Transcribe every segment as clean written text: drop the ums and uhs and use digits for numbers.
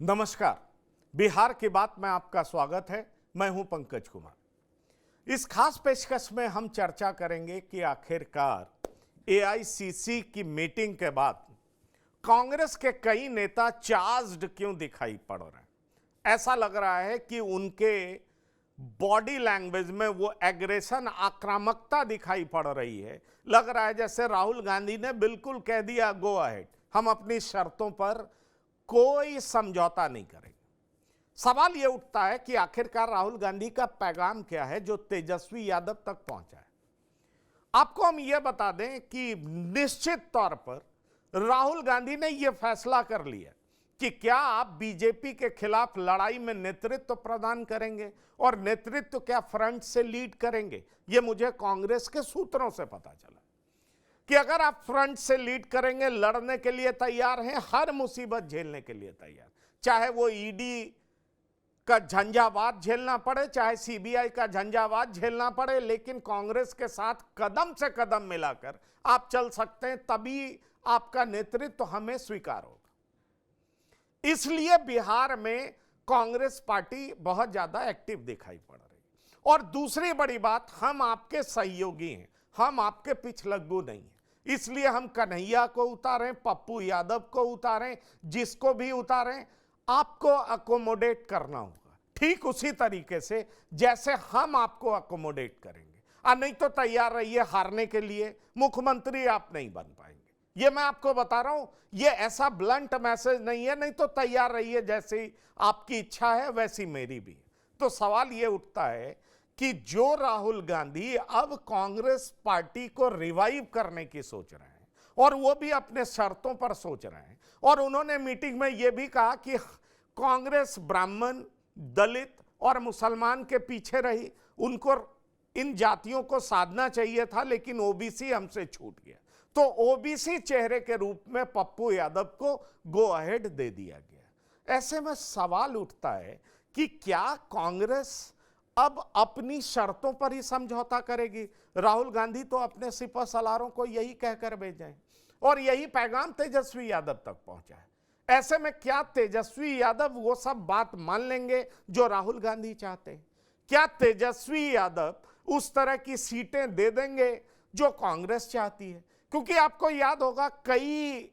नमस्कार। बिहार की बात में आपका स्वागत है। मैं हूं पंकज कुमार। इस खास पेशकश में हम चर्चा करेंगे कि आखिरकार एआईसीसी की मीटिंग के बाद कांग्रेस के कई नेता चार्ज्ड क्यों दिखाई पड़ रहे हैं। ऐसा लग रहा है कि उनके बॉडी लैंग्वेज में वो एग्रेशन, आक्रामकता दिखाई पड़ रही है। लग रहा है जैसे राहुल गांधी ने बिल्कुल कह दिया, गो अहेड, हम अपनी शर्तों पर कोई समझौता नहीं करेंगे। सवाल यह उठता है कि आखिरकार राहुल गांधी का पैगाम क्या है जो तेजस्वी यादव तक पहुंचा है। आपको हम यह बता दें कि निश्चित तौर पर राहुल गांधी ने यह फैसला कर लिया कि क्या आप बीजेपी के खिलाफ लड़ाई में नेतृत्व प्रदान करेंगे और नेतृत्व क्या फ्रंट से लीड करेंगे। यह मुझे कांग्रेस के सूत्रों से पता चला कि अगर आप फ्रंट से लीड करेंगे, लड़ने के लिए तैयार हैं, हर मुसीबत झेलने के लिए तैयार, चाहे वो ईडी का झंझावात झेलना पड़े, चाहे सीबीआई का झंझावात झेलना पड़े, लेकिन कांग्रेस के साथ कदम से कदम मिलाकर आप चल सकते हैं, तभी आपका नेतृत्व हमें स्वीकार होगा। इसलिए बिहार में कांग्रेस पार्टी बहुत ज्यादा एक्टिव दिखाई पड़ रही है। और दूसरी बड़ी बात, हम आपके सहयोगी हैं, हम आपके पिछलग्गू नहीं हैं। इसलिए हम कन्हैया को उतारें, पप्पू यादव को उतारें, जिसको भी उतारें, आपको अकोमोडेट करना होगा ठीक उसी तरीके से जैसे हम आपको अकोमोडेट करेंगे। नहीं तो तैयार रहिए हारने के लिए, मुख्यमंत्री आप नहीं बन पाएंगे। ये मैं आपको बता रहा हूं, ये ऐसा ब्लंट मैसेज नहीं है। नहीं तो तैयार रहिए, जैसी आपकी इच्छा है वैसी मेरी भी है। तो सवाल ये उठता है कि जो राहुल गांधी अब कांग्रेस पार्टी को रिवाइव करने की सोच रहे हैं और वो भी अपने शर्तों पर सोच रहे हैं, और उन्होंने मीटिंग में यह भी कहा कि कांग्रेस ब्राह्मण, दलित और मुसलमान के पीछे रही, उनको इन जातियों को साधना चाहिए था, लेकिन ओबीसी हमसे छूट गया। तो ओबीसी चेहरे के रूप में पप्पू यादव को गो अहेड दे दिया गया। ऐसे में सवाल उठता है कि क्या कांग्रेस अब अपनी शर्तों पर ही समझौता करेगी। राहुल गांधी तो अपने सिपह सलारों को यही कहकर भेजे हैं और यही पैगाम तेजस्वी यादव तक पहुंचा है। ऐसे में क्या तेजस्वी यादव वो सब बात मान लेंगे जो राहुल गांधी चाहते हैं? क्या तेजस्वी यादव उस तरह की सीटें दे देंगे जो कांग्रेस चाहती है? क्योंकि आपको याद होगा, कई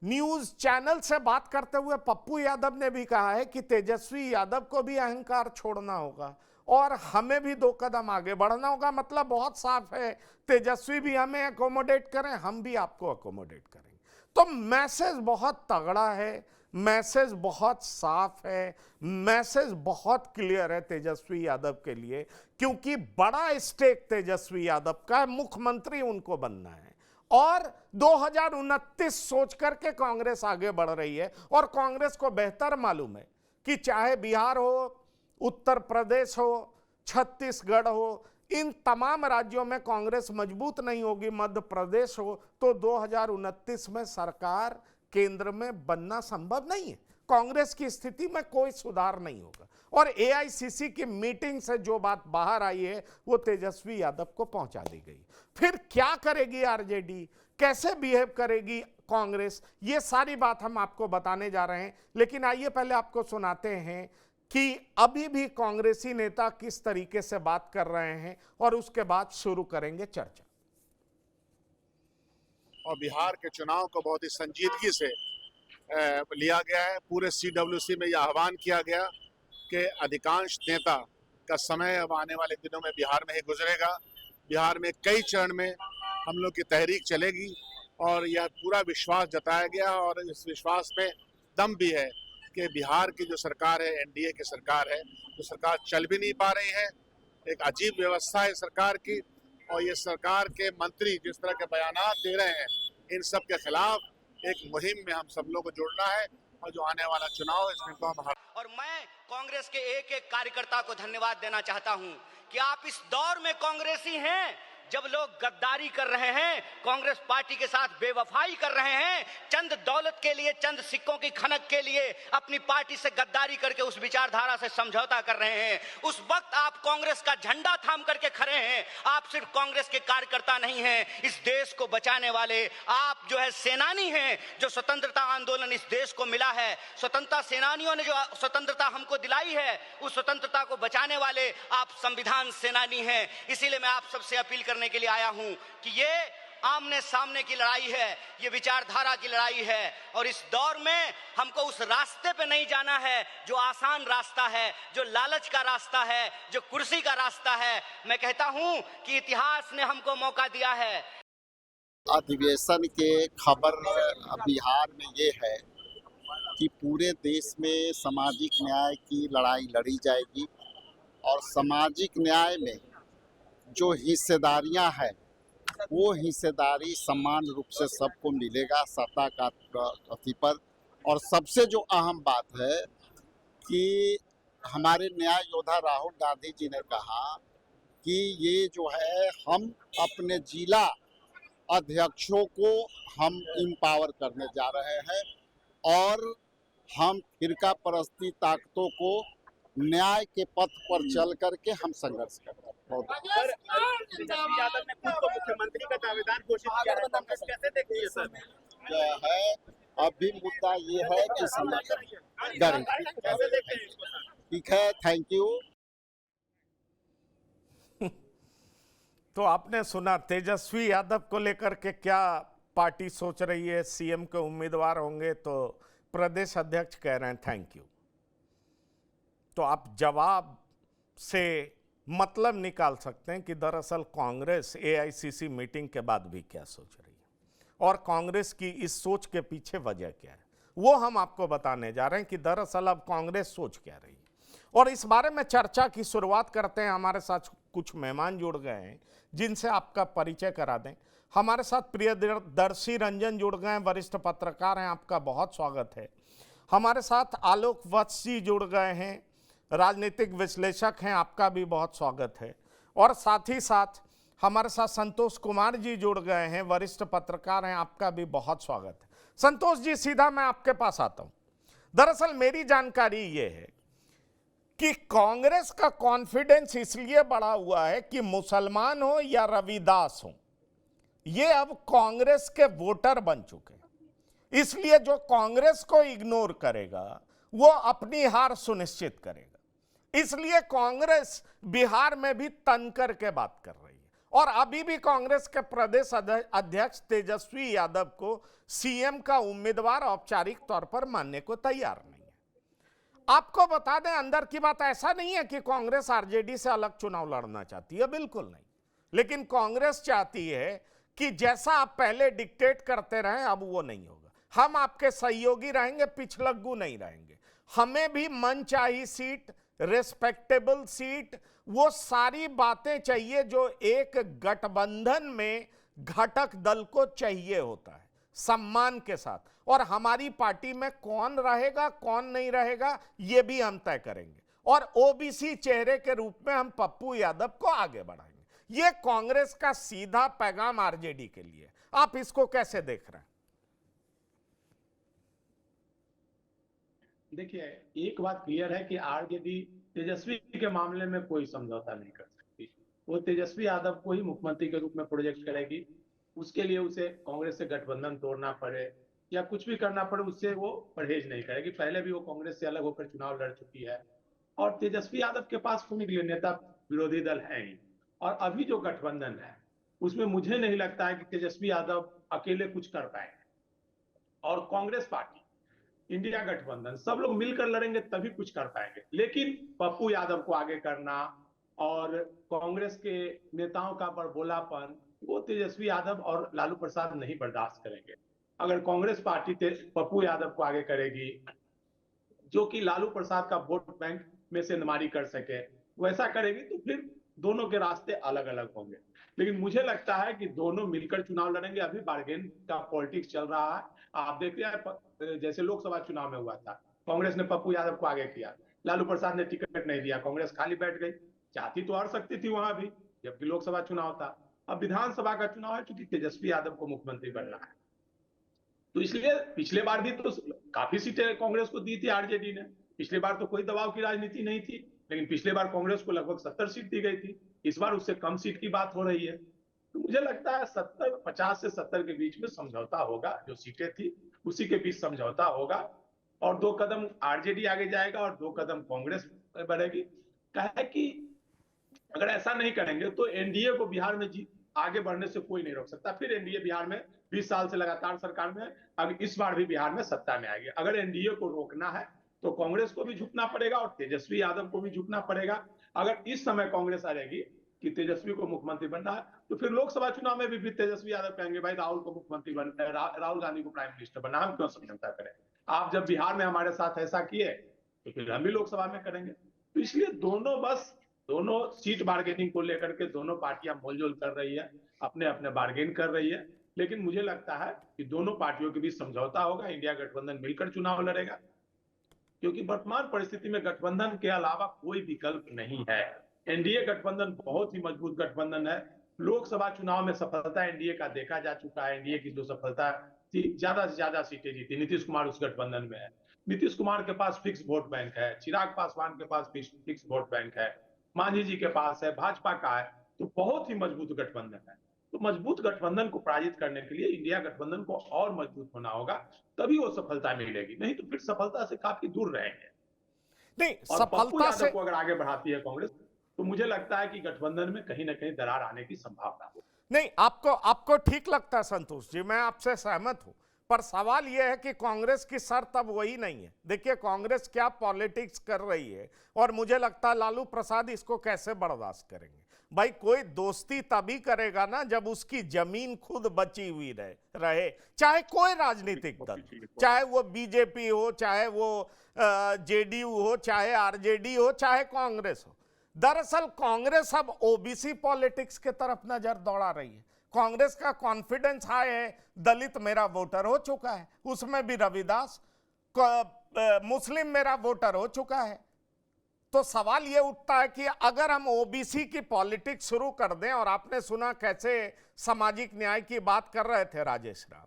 न्यूज चैनल से बात करते हुए पप्पू यादव ने भी कहा है कि तेजस्वी यादव को भी अहंकार छोड़ना होगा और हमें भी 2 कदम आगे बढ़ना होगा। मतलब बहुत साफ है, तेजस्वी भी हमें अकोमोडेट करें, हम भी आपको अकोमोडेट करेंगे। तो मैसेज बहुत तगड़ा है, मैसेज बहुत साफ है, मैसेज बहुत क्लियर है तेजस्वी यादव के लिए, क्योंकि बड़ा स्टेक तेजस्वी यादव का है, मुख्यमंत्री उनको बनना है। और 2029 सोच करके कांग्रेस आगे बढ़ रही है। और कांग्रेस को बेहतर मालूम है कि चाहे बिहार हो, उत्तर प्रदेश हो, छत्तीसगढ़ हो, इन तमाम राज्यों में कांग्रेस मजबूत नहीं होगी, मध्य प्रदेश हो, तो 2029 में सरकार केंद्र में बनना संभव नहीं है। कांग्रेस की स्थिति में कोई सुधार नहीं होगा। और एआईसीसी की मीटिंग से जो बात बाहर आई है वो तेजस्वी यादव को पहुंचा दी गई। फिर क्या करेगी आरजेडी, कैसे बिहेव करेगी कांग्रेस, ये सारी बात हम आपको बताने जा रहे हैं। लेकिन आइए पहले आपको सुनाते हैं कि अभी भी कांग्रेसी नेता किस तरीके से बात कर रहे हैं और उसके बाद शुरू करेंगे चर्चा। और बिहार के चुनाव को बहुत ही संजीदगी से लिया गया है। पूरे सीडब्ल्यूसी में यह आह्वान किया गया कि अधिकांश नेता का समय अब आने वाले दिनों में बिहार में ही गुजरेगा। बिहार में कई चरण में हम लोग की तहरीक चलेगी और यह पूरा विश्वास जताया गया और इस विश्वास में दम भी है कि बिहार की जो सरकार है, एनडीए की सरकार है, तो सरकार चल भी नहीं पा रही है। एक अजीब व्यवस्था है सरकार की, और ये सरकार के मंत्री जिस तरह के बयानात दे रहे हैं, इन सब के खिलाफ एक मुहिम में हम सब लोग को जुड़ना है। और जो आने वाला चुनाव है इसमें तो हम और मैं कांग्रेस के एक एक कार्यकर्ता को धन्यवाद देना चाहता हूं कि आप इस दौर में कांग्रेसी हैं जब लोग गद्दारी कर रहे हैं, कांग्रेस पार्टी के साथ बेवफाई कर रहे हैं, चंद दौलत के लिए, चंद सिक्कों की खनक के लिए अपनी पार्टी से गद्दारी करके उस विचारधारा से समझौता कर रहे हैं। उस वक्त आप कांग्रेस का झंडा थाम करके खड़े रहे हैं। आप सिर्फ कांग्रेस के कार्यकर्ता नहीं हैं, इस देश को बचाने वाले आप जो है सेनानी हैं। जो स्वतंत्रता आंदोलन इस देश को मिला है, स्वतंत्रता सेनानियों ने जो स्वतंत्रता हमको दिलाई है, उस स्वतंत्रता को बचाने वाले आप संविधान सेनानी हैं। इसीलिए मैं आप सबसे अपील करने के लिए आया हूं कि ये आमने सामने की लड़ाई है, ये विचारधारा की लड़ाई है, और इस दौर में हमको उस रास्ते पे नहीं जाना है जो आसान रास्ता है, जो लालच का रास्ता है, जो कुर्सी का रास्ता है। मैं कहता हूं कि इतिहास ने हमको मौका दिया है। अधिवेशन के खबर बिहार में ये है कि पूरे देश में सामाजिक न्याय की लड़ाई लड़ी जाएगी और सामाजिक न्याय में जो हिस्सेदारियां हैं वो हिस्सेदारी समान रूप से सबको मिलेगा सत्ता का प्रति पर। और सबसे जो अहम बात है कि हमारे न्याय योद्धा राहुल गांधी जी ने कहा कि ये जो है हम अपने जिला अध्यक्षों को हम इम्पावर करने जा रहे हैं और हम फिरका परस्ती ताकतों को न्याय के पथ पर चल करके हम संघर्ष कर रहे हैं। तेजस्वी यादव ने खुद को मुख्यमंत्री का दावेदार घोषित किया है, कांग्रेस कैसे देखती है सर? यह है अभी मुद्दा ये है कि कैसे देखते हैं इसको सर? ठीक है, थैंक यू। तो आपने सुना तेजस्वी यादव को लेकर के क्या पार्टी सोच रही है, सीएम के उम्मीदवार होंगे तो प्रदेश अध्यक्ष कह रहे हैं थैंक यू। तो आप जवाब से मतलब निकाल सकते हैं कि दरअसल कांग्रेस एआईसीसी मीटिंग के बाद भी क्या सोच रही है और कांग्रेस की इस सोच के पीछे वजह क्या है, वो हम आपको बताने जा रहे हैं कि दरअसल अब कांग्रेस सोच क्या रही है। और इस बारे में चर्चा की शुरुआत करते हैं। हमारे साथ कुछ मेहमान जुड़ गए हैं जिनसे आपका परिचय करा दें। हमारे साथ प्रियदर्शी रंजन जुड़ गए हैं, वरिष्ठ पत्रकार हैं, आपका बहुत स्वागत है। हमारे साथ आलोक वत्स जी जुड़ गए हैं, राजनीतिक विश्लेषक हैं, आपका भी बहुत स्वागत है। और साथ ही साथ हमारे साथ संतोष कुमार जी जुड़ गए हैं, वरिष्ठ पत्रकार हैं, आपका भी बहुत स्वागत है। संतोष जी, सीधा मैं आपके पास आता हूं। दरअसल मेरी जानकारी ये है कि कांग्रेस का कॉन्फिडेंस इसलिए बढ़ा हुआ है कि मुसलमान हो या रविदास हो, ये अब कांग्रेस के वोटर बन चुके हैं। इसलिए जो कांग्रेस को इग्नोर करेगा वो अपनी हार सुनिश्चित करेगा। इसलिए कांग्रेस बिहार में भी तन करके बात कर रही है और अभी भी कांग्रेस के प्रदेश अध्यक्ष तेजस्वी यादव को सीएम का उम्मीदवार औपचारिक तौर पर मानने को तैयार नहीं है। आपको बता दें, अंदर की बात ऐसा नहीं है कि कांग्रेस आरजेडी से अलग चुनाव लड़ना चाहती है, बिल्कुल नहीं। लेकिन कांग्रेस चाहती है कि जैसा आप पहले डिक्टेट करते रहे अब वो नहीं होगा। हम आपके सहयोगी रहेंगे, पिछलग्गू नहीं रहेंगे। हमें भी मनचाही सीट, रेस्पेक्टेबल सीट, वो सारी बातें चाहिए जो एक गठबंधन में घटक दल को चाहिए होता है, सम्मान के साथ। और हमारी पार्टी में कौन रहेगा कौन नहीं रहेगा ये भी हम तय करेंगे और ओबीसी चेहरे के रूप में हम पप्पू यादव को आगे बढ़ाएंगे। ये कांग्रेस का सीधा पैगाम आरजेडी के लिए। आप इसको कैसे देख रहे हैं? देखिए, एक बात क्लियर है कि आरजेडी तेजस्वी के मामले में कोई समझौता नहीं कर सकती। वो तेजस्वी यादव को ही मुख्यमंत्री के रूप में प्रोजेक्ट करेगी। उसके लिए उसे कांग्रेस से गठबंधन तोड़ना पड़े या कुछ भी करना पड़े, उससे वो परहेज नहीं करेगी। पहले भी वो कांग्रेस से अलग होकर चुनाव लड़ चुकी है और तेजस्वी यादव के पास कोई नेता विरोधी दल है ही। और अभी जो गठबंधन है उसमें मुझे नहीं लगता है कि तेजस्वी यादव अकेले कुछ कर पाएंगे। और कांग्रेस पार्टी, इंडिया गठबंधन, सब लोग मिलकर लड़ेंगे तभी कुछ कर पाएंगे। लेकिन पप्पू यादव को आगे करना और कांग्रेस के नेताओं का बड़बोलापन, वो तेजस्वी यादव और लालू प्रसाद नहीं बर्दाश्त करेंगे। अगर कांग्रेस पार्टी पप्पू यादव को आगे करेगी जो कि लालू प्रसाद का वोट बैंक में से नुमारी कर सके, वैसा करेगी तो फिर दोनों के रास्ते अलग अलग होंगे। लेकिन मुझे लगता है कि दोनों मिलकर चुनाव लड़ेंगे। अभी बार्गेन का पॉलिटिक्स चल रहा है। आप देख रहे हैं जैसे लोकसभा चुनाव में हुआ था, कांग्रेस ने पप्पू यादव को आगे किया, लालू प्रसाद ने टिकट नहीं दिया, कांग्रेस खाली बैठ गई। चाहती तो हार सकती थी वहां भी, जबकि लोकसभा चुनाव था। अब विधानसभा का चुनाव है क्योंकि तेजस्वी यादव को मुख्यमंत्री बनना है। तो इसलिए पिछले बार भी तो काफी सीटें कांग्रेस को दी थी आरजेडी ने। पिछले बार तो कोई दबाव की राजनीति नहीं थी, लेकिन पिछले बार कांग्रेस को लगभग 70 सीट दी गई थी। इस बार उससे कम सीट की बात हो रही है। तो मुझे लगता है 50 से 70 के बीच में समझौता होगा, जो सीटें थी उसी के बीच समझौता होगा, और 2 कदम आरजेडी आगे जाएगा और 2 कदम कांग्रेस बढ़ेगी। कहे कि अगर ऐसा नहीं करेंगे तो एनडीए को बिहार में आगे बढ़ने से कोई नहीं रोक सकता। फिर एनडीए बिहार में 20 साल से लगातार सरकार में, अब इस बार भी बिहार में सत्ता में आएगी। अगर एनडीए को रोकना है तो कांग्रेस को भी झुकना पड़ेगा और तेजस्वी यादव को भी झुकना पड़ेगा। अगर इस समय कांग्रेस हारेगी कि तेजस्वी को मुख्यमंत्री बनना है, तो फिर लोकसभा चुनाव में भी तेजस्वी यादव कहेंगे भाई राहुल को मुख्यमंत्री बनना है, राहुल गांधी को प्राइम मिनिस्टर बनना, हम क्यों समझौता करें? आप जब बिहार में हमारे साथ ऐसा किए तो फिर हम भी लोकसभा में करेंगे। तो इसलिए दोनों सीट बार्गेनिंग को लेकर के दोनों पार्टियां मोलझोल कर रही है, अपने अपने बार्गेन कर रही है। लेकिन मुझे लगता है कि दोनों पार्टियों के बीच समझौता होगा, इंडिया गठबंधन मिलकर चुनाव लड़ेगा, क्योंकि वर्तमान परिस्थिति में गठबंधन के अलावा कोई विकल्प नहीं है। एनडीए गठबंधन बहुत ही मजबूत गठबंधन है। लोकसभा चुनाव में सफलता एनडीए का देखा जा चुका है। एनडीए की जो सफलता थी, ज्यादा से ज्यादा सीटें जीती। नीतीश कुमार उस गठबंधन में है। नीतीश कुमार के पास फिक्स वोट बैंक है, चिराग पासवान के पास फिक्स वोट बैंक है, मांझी जी के पास है, भाजपा का है। तो बहुत ही मजबूत गठबंधन है। तो मजबूत गठबंधन को पराजित करने के लिए इंडिया गठबंधन को और मजबूत होना होगा, तभी वो सफलता मिलेगी, नहीं तो फिर सफलता से काफी दूर रहेंगे। नहीं, और पप्पू सफलता यादव से को अगर आगे बढ़ाती है कांग्रेस, तो मुझे लगता है कि गठबंधन में कहीं ना कहीं दरार आने की संभावना है। नहीं, आपको ठीक लगता है संतोष जी, मैं आपसे सहमत हूं, पर सवाल यह है कि कांग्रेस की शर्त अब वही नहीं है। देखिए कांग्रेस क्या पॉलिटिक्स कर रही है, और मुझे लगता है लालू प्रसाद इसको कैसे बर्दाश्त करेंगे। भाई कोई दोस्ती तभी करेगा ना जब उसकी जमीन खुद बची हुई रहे, चाहे कोई राजनीतिक दल, चाहे वो बीजेपी हो, चाहे वो जेडीयू हो, चाहे आरजेडी हो, चाहे कांग्रेस हो। दरअसल कांग्रेस अब ओबीसी पॉलिटिक्स की तरफ नजर दौड़ा रही है। कांग्रेस का कॉन्फिडेंस हाई है, दलित मेरा वोटर हो चुका है, उसमें भी रविदास, मुस्लिम मेरा वोटर हो चुका है। तो सवाल यह उठता है कि अगर हम ओबीसी की पॉलिटिक्स शुरू कर दें, और आपने सुना कैसे सामाजिक न्याय की बात कर रहे थे राजेश राम,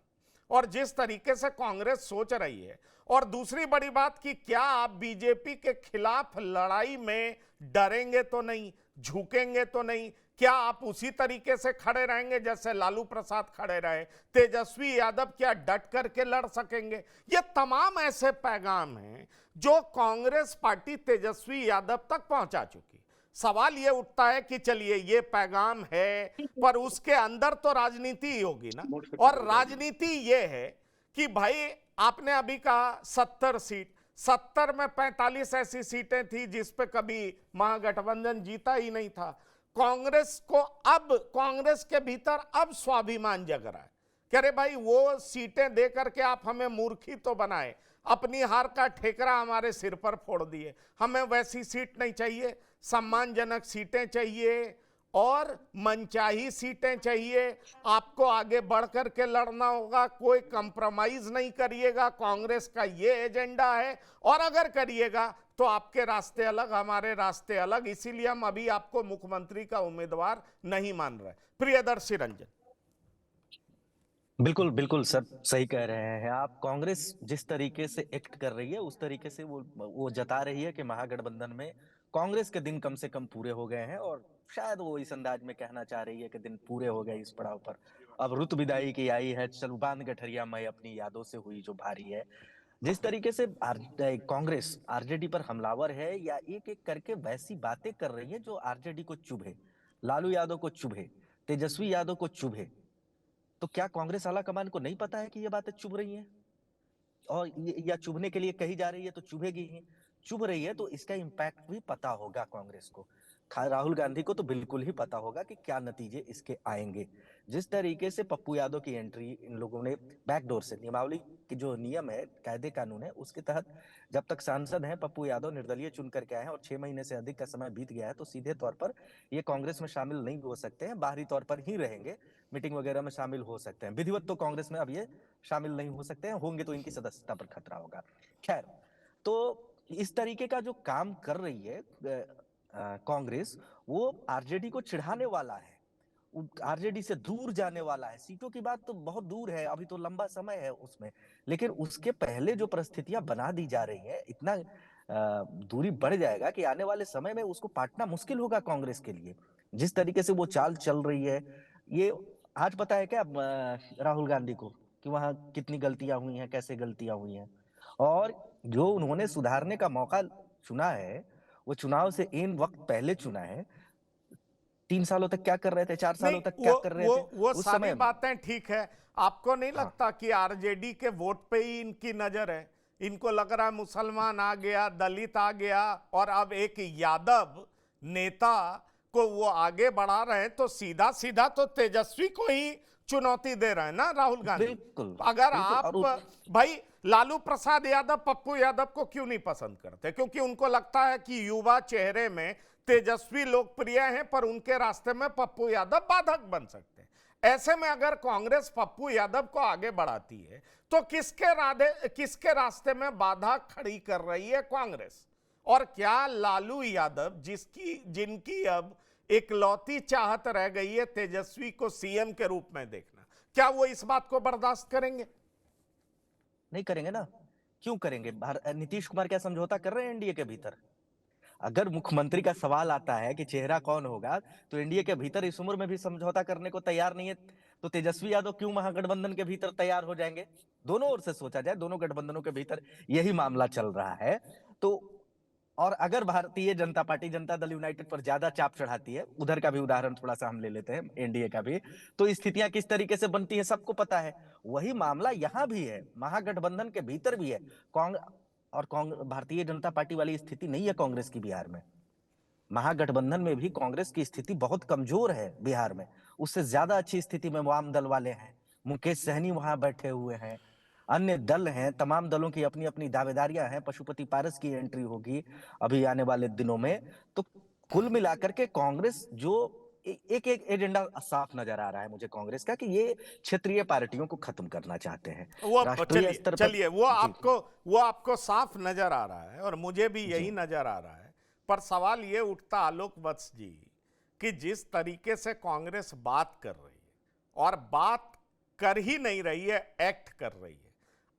और जिस तरीके से कांग्रेस सोच रही है, और दूसरी बड़ी बात कि क्या आप बीजेपी के खिलाफ लड़ाई में डरेंगे तो नहीं, झुकेंगे तो नहीं? क्या आप उसी तरीके से खड़े रहेंगे जैसे लालू प्रसाद खड़े रहे? तेजस्वी यादव क्या डट करके लड़ सकेंगे? ये तमाम ऐसे पैगाम हैं जो कांग्रेस पार्टी तेजस्वी यादव तक पहुंचा चुकी। सवाल ये उठता है कि चलिए ये पैगाम है, पर उसके अंदर तो राजनीति ही होगी ना। और राजनीति ये है कि भाई आपने अभी कहा 70 सीट, 70 में 45 ऐसी सीटें थी जिस पे कभी महागठबंधन जीता ही नहीं था। कांग्रेस को अब, कांग्रेस के भीतर अब स्वाभिमान जग रहा है कि अरे भाई वो सीटें दे करके आप हमें मूर्खी तो बनाए, अपनी हार का ठेकरा हमारे सिर पर फोड़ दिए। हमें वैसी सीट नहीं चाहिए, सम्मानजनक सीटें चाहिए और मनचाही सीटें चाहिए। आपको आगे बढ़ करके लड़ना होगा, कोई कंप्रोमाइज नहीं करिएगा। कांग्रेस का ये एजेंडा है, और अगर करिएगा तो आपके रास्ते अलग, हमारे रास्ते अलग। इसीलिए हम अभी आपको मुख्यमंत्री का उम्मीदवार नहीं मान रहे। प्रियदर्शी रंजन। बिल्कुल बिल्कुल सर, सही कह रहे हैं आप। कांग्रेस जिस तरीके से एक्ट कर रही है उस तरीके से वो जता रही है कि महागठबंधन में कांग्रेस के दिन कम से कम पूरे हो गए हैं, और शायद वो इस अंदाज में कहना चाह रही है कि दिन पूरे हो गए इस पड़ाव पर। अब रुत विदाई की आई है, चल बांध गठरिया मैं अपनी यादों से हुई जो भारी है। जिस तरीके से कांग्रेस आरजेडी पर हमलावर है, या एक एक करके वैसी बातें कर रही है जो आरजेडी को चुभे, लालू यादव को चुभे, तेजस्वी यादव को चुभे, तो क्या कांग्रेस आला कमान को नहीं पता है कि ये बातें चुभ रही हैं, और या चुभने के लिए कही जा रही है तो चुभेगी ही। चुभ रही है तो इसका इम्पैक्ट भी पता होगा कांग्रेस को। राहुल गांधी को तो बिल्कुल ही पता होगा कि क्या नतीजे इसके आएंगे। जिस तरीके से पप्पू यादव की एंट्री इन लोगों ने बैकडोर से, नियमावली की जो नियम है, कायदे कानून है, उसके तहत जब तक सांसद हैं पप्पू यादव निर्दलीय चुन करके आए हैं और 6 महीने से अधिक का समय बीत गया है, तो सीधे तौर पर ये कांग्रेस में शामिल नहीं हो सकते हैं, बाहरी तौर पर ही रहेंगे, मीटिंग वगैरह में शामिल हो सकते हैं। विधिवत तो कांग्रेस में अब ये शामिल नहीं हो सकते हैं, होंगे तो इनकी सदस्यता पर खतरा होगा। खैर, तो इस तरीके का जो काम कर रही है कांग्रेस, वो आरजेडी को चिढ़ाने वाला है, आरजेडी से दूर जाने वाला है। सीटों की बात तो बहुत दूर है, अभी तो लंबा समय है उसमें, लेकिन उसके पहले जो परिस्थितियां बना दी जा रही हैं, इतना दूरी बढ़ जाएगा कि आने वाले समय में उसको पाटना मुश्किल होगा कांग्रेस के लिए। जिस तरीके से वो चाल चल रही है, ये आज पता है क्या राहुल गांधी को कि वहां कितनी गलतियां हुई हैं, कैसे गलतियां हुई हैं, और जो उन्होंने सुधारने का मौका चुना है, वो चुनाव से इन वक्त पहले चुना है। 3 सालों तक क्या कर रहे थे, 4 सालों नहीं, तक क्या कर रहे थे वो उस सारी समय? बातें ठीक है। आपको नहीं हाँ, लगता कि आरजेडी के वोट पे ही इनकी नजर है? इनको लग रहा है मुसलमान आ गया, दलित आ गया, और अब एक यादव नेता को वो आगे बढ़ा रहे हैं, तो सीधा सीधा तो तेजस्वी को ही चुनौती दे रहे हैं ना राहुल गांधी। बिल्कुल अगर बिल्कुल। आप, और भाई लालू प्रसाद यादव पप्पू यादव को क्यों नहीं पसंद करते? क्योंकि उनको लगता है कि युवा चेहरे में तेजस्वी लोकप्रिय हैं, पर उनके रास्ते में पप्पू यादव बाधक बन सकते हैं। ऐसे में अगर कांग्रेस पप्पू यादव को आगे बढ़ाती है, तो किसके रास्ते में बाधा खड़ी कर रही है कांग्रेस? और क्या लालू यादव, जिनकी अब इकलौती चाहत रह गई है तेजस्वी को सीएम के रूप में देखना, क्या वो इस बात को बर्दाश्त करेंगे? नहीं करेंगे ना, क्यों करेंगे? नीतीश कुमार क्या समझौता कर रहे हैं एनडीए के भीतर? अगर मुख्यमंत्री का सवाल आता है कि चेहरा कौन होगा, तो एनडीए के भीतर इस उम्र में भी समझौता करने को तैयार नहीं है, तो तेजस्वी यादव क्यों महागठबंधन के भीतर तैयार हो जाएंगे? दोनों ओर से सोचा जाए, दोनों गठबंधनों के भीतर यही मामला चल रहा है। तो और अगर भारतीय जनता पार्टी जनता दल यूनाइटेड पर ज्यादा चाप चढ़ाती है, उधर का भी उदाहरण थोड़ा सा हम ले लेते हैं, एनडीए का भी, तो स्थितियां किस तरीके से बनती है सबको पता है। वही मामला यहां भी है, महागठबंधन के भीतर भी है। कांग्रेस भारतीय जनता पार्टी वाली स्थिति नहीं है कांग्रेस की बिहार में। महागठबंधन में भी कांग्रेस की स्थिति बहुत कमजोर है बिहार में। उससे ज्यादा अच्छी स्थिति में वाम दल वाले हैं, मुकेश सहनी वहां बैठे हुए हैं, अन्य दल हैं, तमाम दलों की अपनी अपनी दावेदारियां हैं। पशुपति पारस की एंट्री होगी अभी आने वाले दिनों में। तो कुल मिलाकर के कांग्रेस जो एक एक एजेंडा साफ नजर आ रहा है मुझे कांग्रेस का, कि ये क्षेत्रीय पार्टियों को खत्म करना चाहते हैं वो राष्ट्रीय चलिए स्तर पर। चलिए, जी वो आपको साफ नजर आ रहा है, और मुझे भी जी यही नजर आ रहा है। पर सवाल ये उठता आलोक वत्स जी, कि जिस तरीके से कांग्रेस बात कर रही है, और बात कर ही नहीं रही है, एक्ट कर रही है,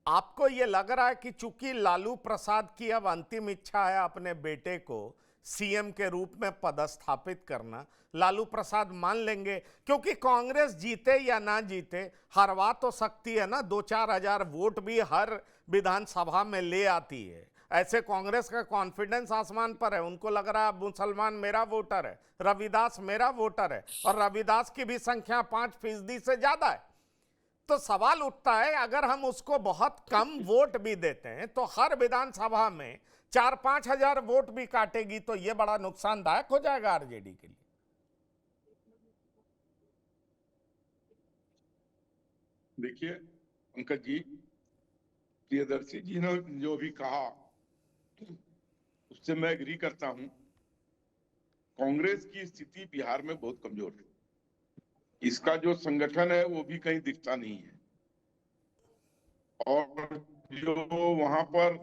आपको ये लग रहा है कि चूंकि लालू प्रसाद की अब अंतिम इच्छा है अपने बेटे को सीएम के रूप में पदस्थापित करना, लालू प्रसाद मान लेंगे? क्योंकि कांग्रेस जीते या ना जीते, हरवा तो सकती है ना, 2-4 हजार वोट भी हर विधानसभा में ले आती है। ऐसे कांग्रेस का कॉन्फिडेंस आसमान पर है, उनको लग रहा है मुसलमान मेरा वोटर है, रविदास मेरा वोटर है, और रविदास की भी संख्या 5% से ज्यादा है। तो सवाल उठता है, अगर हम उसको बहुत कम वोट भी देते हैं, तो हर विधानसभा में 4-5 हजार वोट भी काटेगी, तो यह बड़ा नुकसानदायक हो जाएगा आरजेडी के लिए। देखिए पंकज जी, प्रियदर्शी जी ने जो भी कहा उससे मैं एग्री करता हूं। कांग्रेस की स्थिति बिहार में बहुत कमजोर है। इसका जो संगठन है वो भी कहीं दिखता नहीं है, और जो वहां पर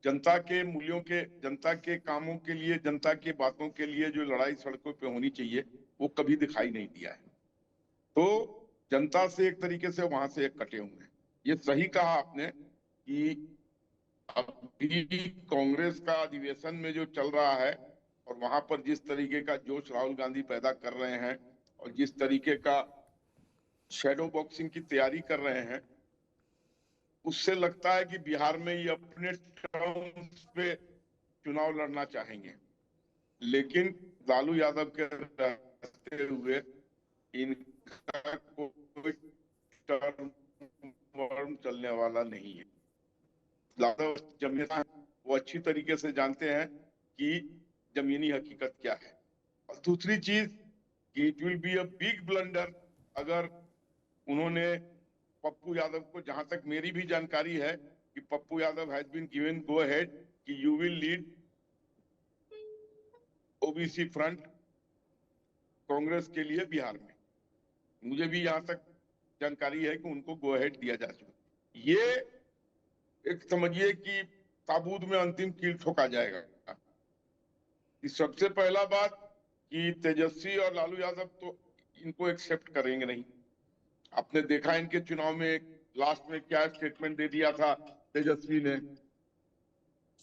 जनता के मूल्यों के, जनता के कामों के लिए, जनता की बातों के लिए जो लड़ाई सड़कों पे होनी चाहिए, वो कभी दिखाई नहीं दिया है। तो जनता से एक तरीके से वहां से एक कटे हुए हैं। ये सही कहा आपने कि अभी कांग्रेस का अधिवेशन में जो चल रहा है, और वहां पर जिस तरीके का जोश राहुल गांधी पैदा कर रहे हैं, और जिस तरीके का शैडो बॉक्सिंग की तैयारी कर रहे हैं, उससे लगता है कि बिहार में ये अपने टर्म्स पे चुनाव लड़ना चाहेंगे। लेकिन लालू यादव के रास्ते हुए इनका कोई टर्म चलने वाला नहीं है। यादव जमीन वो अच्छी तरीके से जानते हैं कि जमीनी हकीकत क्या है। और दूसरी चीज कि it will be a big blunder अगर उन्होंने पप्पू यादव को, जहां तक मेरी भी जानकारी है कि Pappu Yadav has been given go ahead कि you will lead OBC front Congress के लिए बिहार में। मुझे भी यहां तक जानकारी है कि उनको गो अहेड दिया जा चुका। ये एक समझिए कि ताबूत में अंतिम कील ठोका जाएगा। कि सबसे पहला बात कि तेजस्वी और लालू यादव तो इनको एक्सेप्ट करेंगे नहीं। आपने देखा इनके चुनाव में लास्ट में क्या स्टेटमेंट दे दिया था तेजस्वी ने।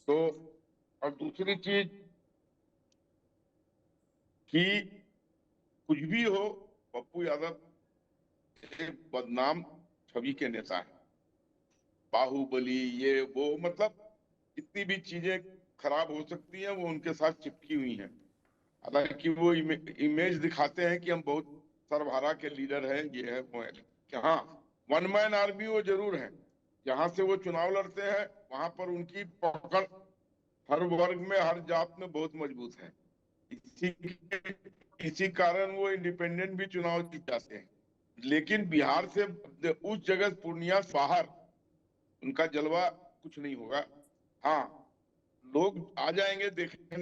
तो और दूसरी चीज कि कुछ भी हो, पप्पू यादव एक बदनाम छवि के नेता है। बाहुबली, ये वो, मतलब इतनी भी चीजें खराब हो सकती हैं वो उनके साथ चिपकी हुई हैं। हालांकि वो इमेज दिखाते हैं कि हम बहुत सरबराह के लीडर हैं, ये है वो है। कि हाँ, वन मैन आर्मी वो जरूर है। जहां से वो चुनाव लड़ते हैं वहां पर उनकी पकड़ हर वर्ग में, हर जात में बहुत मजबूत है। इसी कारण वो इंडिपेंडेंट भी चुनाव जीत जाते हैं। लेकिन बिहार से, उस जगह पूर्णिया से बाहर उनका जलवा कुछ नहीं होगा। हाँ, लोग आ जाएंगे देखने।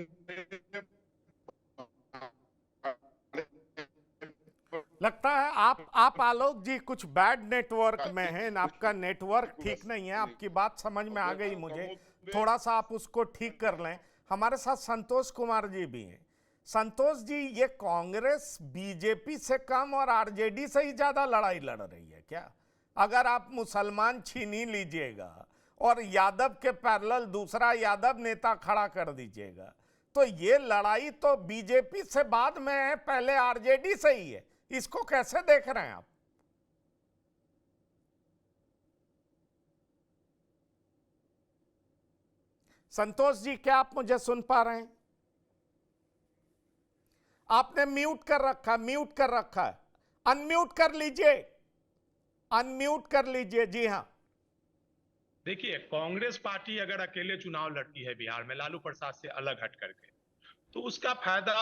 लगता है आप आलोक जी कुछ बैड नेटवर्क में हैं, आपका नेटवर्क ठीक नहीं है। आपकी बात समझ में आ गई मुझे, थोड़ा सा आप उसको ठीक कर लें। हमारे साथ संतोष कुमार जी भी हैं। संतोष जी, ये कांग्रेस बीजेपी से कम और आरजेडी से ही ज्यादा लड़ाई लड़ रही है क्या? अगर आप मुसलमान छीन ही लीजिएगा और यादव के पैरेलल दूसरा यादव नेता खड़ा कर दीजिएगा, तो ये लड़ाई तो बीजेपी से बाद में है, पहले आरजेडी से ही है। इसको कैसे देख रहे हैं आप? संतोष जी, क्या आप मुझे सुन पा रहे हैं? आपने म्यूट कर रखा है। अनम्यूट कर लीजिए, अनम्यूट कर लीजिए। जी हाँ, देखिए, कांग्रेस पार्टी अगर अकेले चुनाव लड़ती है बिहार में लालू प्रसाद से अलग हट करके, तो उसका फायदा